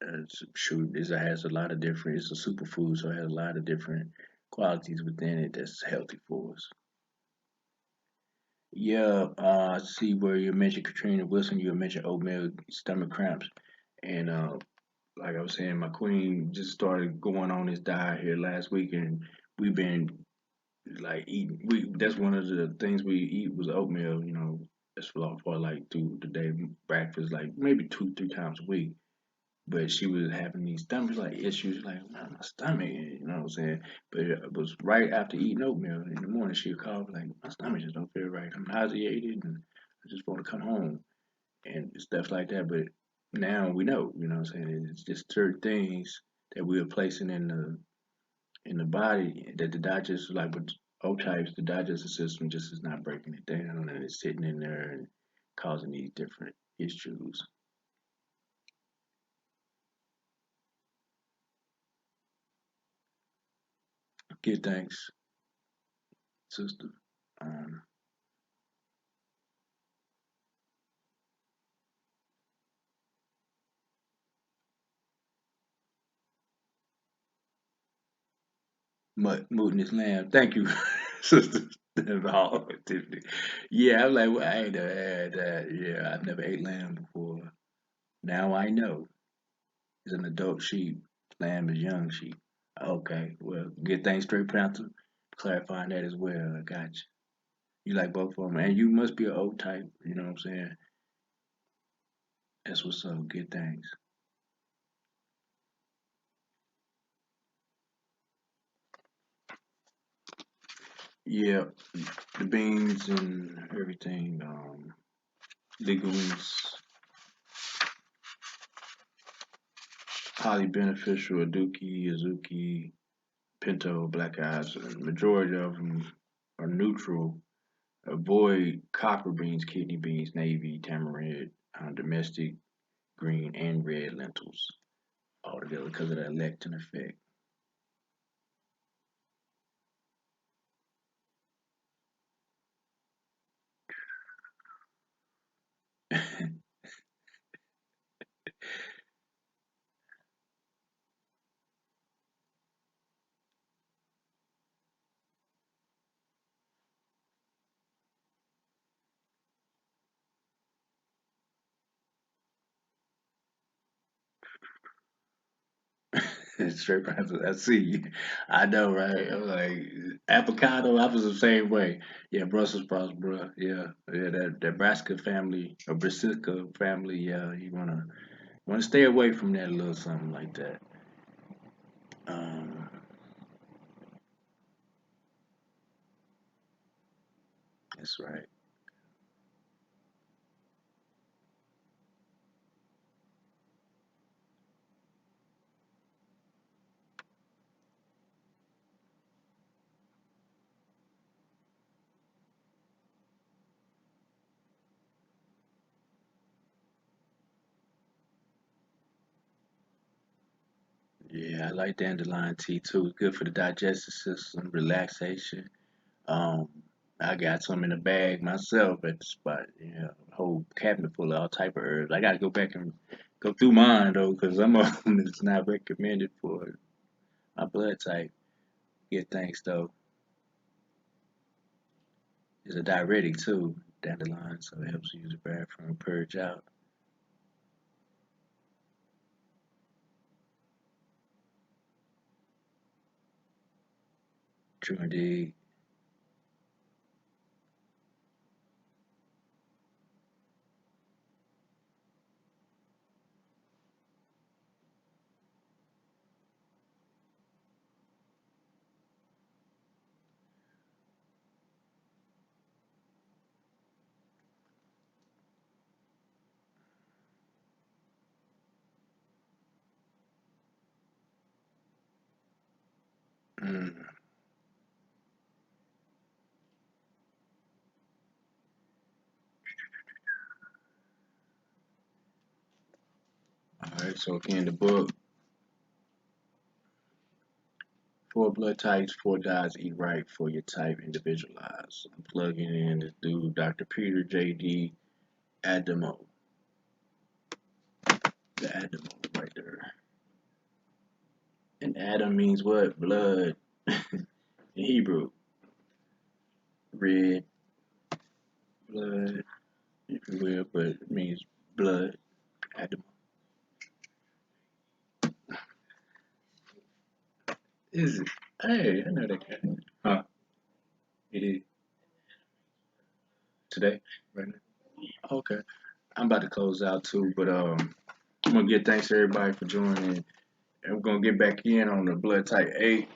It has a lot of different. It's a superfood, so it has a lot of different qualities within it that's healthy for us. Yeah, I see where you mentioned Katrina Wilson. You mentioned oatmeal stomach cramps, and like I was saying, my queen just started going on this diet here last week, and we've been like eating. That's one of the things we eat was oatmeal. That's for like through the day breakfast, like maybe 2, 3 times a week. But she was having these stomach like issues, like "Man, my stomach, what I'm saying. But it was right after eating oatmeal in the morning. She would call like my stomach just don't feel right. I'm nauseated and I just want to come home and stuff like that. But now we know, what I'm saying. It's just certain things that we are placing in the body that the digest like with O types, the digestive system just is not breaking it down and it's sitting in there and causing these different issues. Give thanks, sister. Um, Mutinous lamb. Thank you, sister. Oh, Tiffany. Yeah, I'm like, well, I ain't never had that. Yeah, I've never ate lamb before. Now I know. It's an adult sheep. Lamb is young sheep. Okay, well, get things straight, Panther. Clarifying that as well. I got you. You like both of them, and you must be an old type. You know what I'm saying? That's what's up. Good things. Yeah, the beans and everything. Legumes, highly beneficial. Aduki, Azuki, Pinto, black eyes. The majority of them are neutral. Avoid copper beans, kidney beans, navy, tamarind, domestic, green, and red lentils altogether because of that lectin effect. Straight process. I see. I know, right? I'm like avocado. I was the same way. Yeah, Brussels sprouts, bro. Yeah, yeah. That Brassica family or Brassica family. Yeah, you wanna stay away from that little something like that. Um, that's right. Yeah, I like dandelion tea too. It's good for the digestive system, relaxation. Um, I got some in a bag myself at the spot. Yeah, a whole cabinet full of all type of herbs. I got to go back and go through mine though, because some of them is not recommended for my blood type. Good things though. It's a diuretic too, dandelion, so it helps you use the bathroom, purge out. True indeed. Mm. All right, so again, the book, four blood types, four diets, eat right for your type, individualized. I'm plugging in this dude, Dr. Peter J.D. Adamo. The Adamo right there. And Adam means what? Blood in Hebrew. Red blood, if you will, but it means blood. Adam. Is it? Hey, I know that guy. Huh? It is today, right now. Okay. I'm about to close out too, but I'm gonna get thanks to everybody for joining. And we're gonna get back in on the blood type 8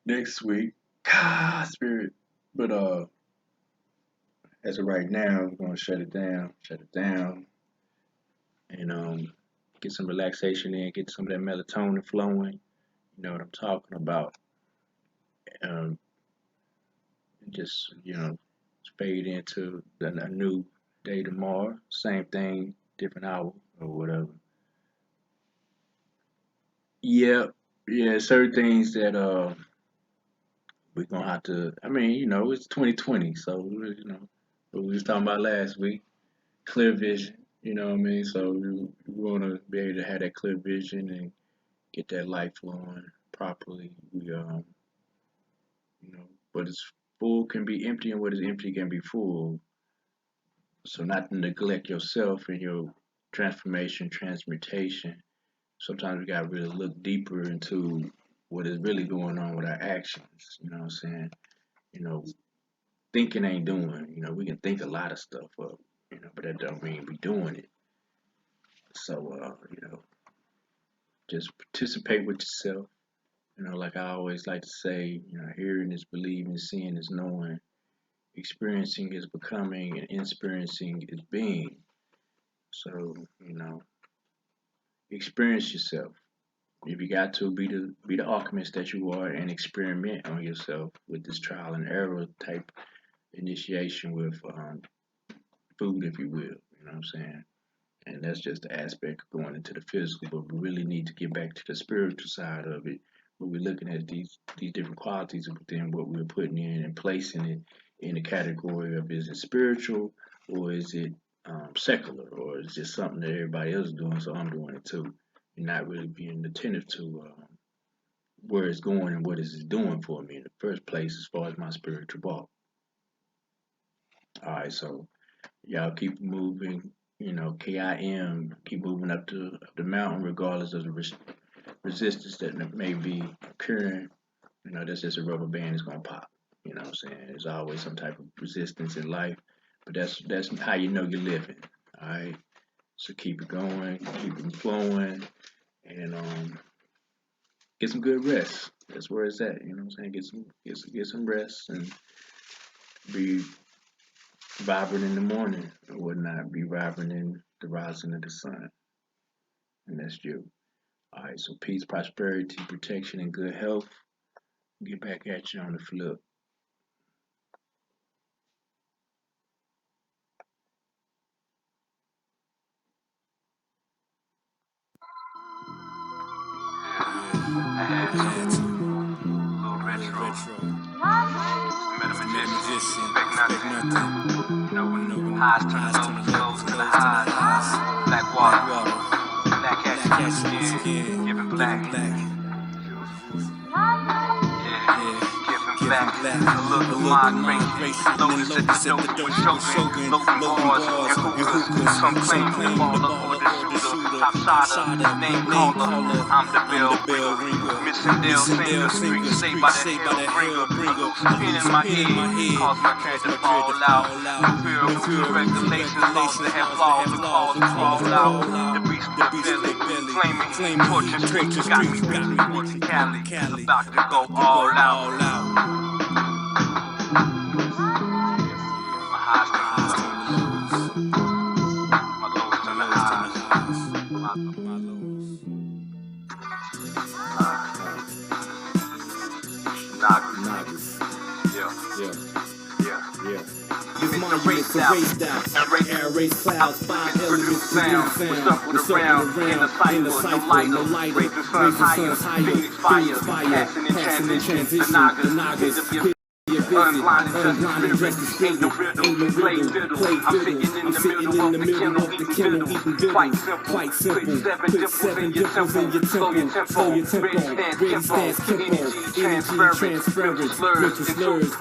next week. God, spirit. But as of right now, we're gonna shut it down, and get some relaxation in, get some of that melatonin flowing. You know what I'm talking about. Um, just fade into a new day tomorrow. Same thing, different hour or whatever. Yeah, yeah. Certain things that we're gonna have to. I mean, it's 2020, so what we was talking about last week, clear vision. You know what I mean? So we want to be able to have that clear vision and get that life flowing properly. What is full can be empty, and what is empty can be full. So not to neglect yourself and your transmutation. Sometimes we gotta really look deeper into what is really going on with our actions. You know what I'm saying? You know, thinking ain't doing. We can think a lot of stuff up. But that don't mean we doing it. So just participate with yourself. Like I always like to say, hearing is believing, seeing is knowing, experiencing is becoming, and experiencing is being. So, experience yourself. If you got to be the alchemist that you are and experiment on yourself with this trial and error type initiation with food, if you will. You know what I'm saying? And that's just the aspect of going into the physical, but we really need to get back to the spiritual side of it, where we're looking at these different qualities within what we're putting in and placing it in the category of, is it spiritual or is it secular, or is it just something that everybody else is doing, so I'm doing it too, and not really being attentive to where it's going and what is it doing for me in the first place as far as my spiritual walk. All right, so y'all keep moving. KIM, keep moving up the mountain regardless of the resistance that may be occurring. That's just a rubber band is gonna pop. You know what I'm saying? There's always some type of resistance in life, but that's how you're living. All right. So keep it going, keep it flowing, and get some good rest. That's where it's at. You know what I'm saying? Get some rest and be vibrant in the morning or whatnot. Be vibrant in the rising of the sun, and that's you. All right. So peace, prosperity, protection, and good health. Get back at you on the flip. Retro. Magician. Expect nothing. Highs to the lows, to the highs. Black water. Black action skin. Giving black. Black. A look of migration. Lotus at the dope shogun. Local bars and hookahs. Some claim to ball up with the shooter. Outsider, name caller. I'm the bell ringer. Missing Dale singer. Saved by the hell bringer. Pin in my head. Cause my dread to fall out. Fear regulations. Laws that have flaws. The cause to fall out. The beast belly. Flaming. Torture streets. Got me watching Cali. About to go all out. Race down, air race clouds, 5 elements, sound, we circled around in the cycle, no lighter, raising sun higher, Phoenix fire, passing in transition, the Nagas, unblinded justice, ain't no riddle, play fiddle, I'm sitting in the middle of the kennel, eating biddle, quite simple, put 7 dimples in your temple, slow your tempo, ready stance, tempo, energy transference, slurs,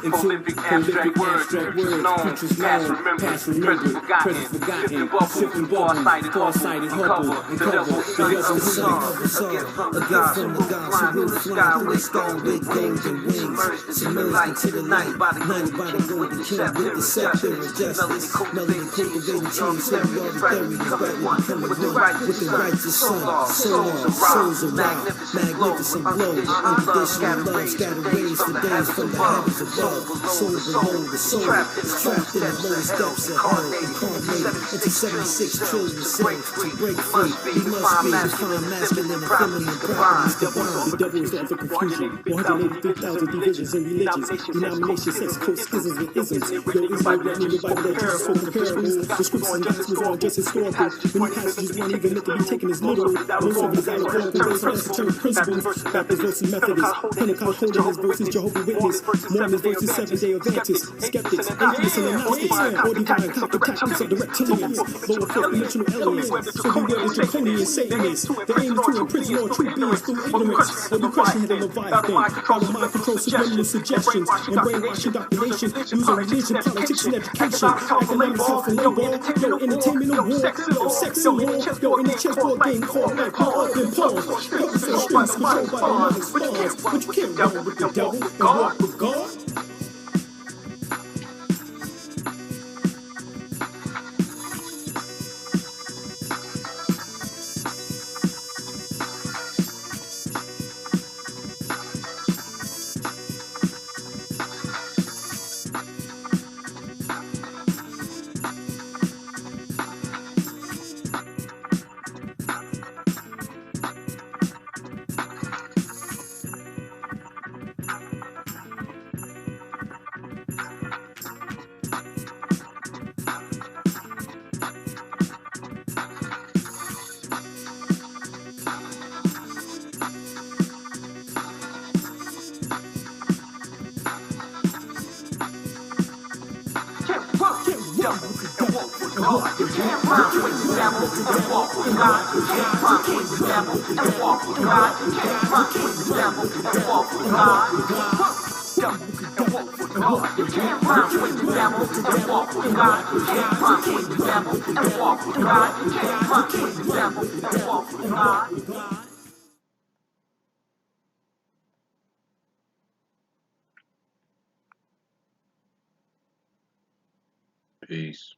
into prolific abstract words, futures known, past remembered, present forgotten, sipping bubble, far-sighted hubble, and cover, the devil song, against from the gods who rule the sky with stone, big gold and wings, submerged into the night by the golden king with the scepter of justice, melody cultivating change, heavy all the theory, with the righteous son, souls around, magnificent glow, unconditional love, scattered rays for days from the heavens above, soul behold, the soul is trapped in the lowest depths of hell, incarnated into 76 trillion cells, to break free, he must be defined masculine and feminine properties divine. The devil is the author of confusion, 183,000 divisions and religions, denominations, sex codes, schisms with isms. Yo, Israel with me, the Bible that Jesus spoke in parables. The scriptures and gospels are just historical. Many passages weren't even meant to be taken as literal. Most of it is allegorical based on esoteric principles. Baptist versus Methodist, Pentecost holiness versus Jehovah's Witness, Mormons versus Seventh-day Adventists, skeptics, atheists, and agnostics, or divine coptic tactics of the reptilians, lower fifth dimensional aliens. So beware the draconian Satanists. The aim is to imprison all true beings through ignorance. Every question had a Leviathan, by the mind control subliminal suggestions, and brainwashing indoctrination, using religion, politics, and education, economics, health, and labor, yo, entertainment and war, yo, sex and law, yo, in the chessboard game called life, my art and pawns, puppets and strings controlled by demonic spawns, but you can't run with the devil and walk with God. Peace.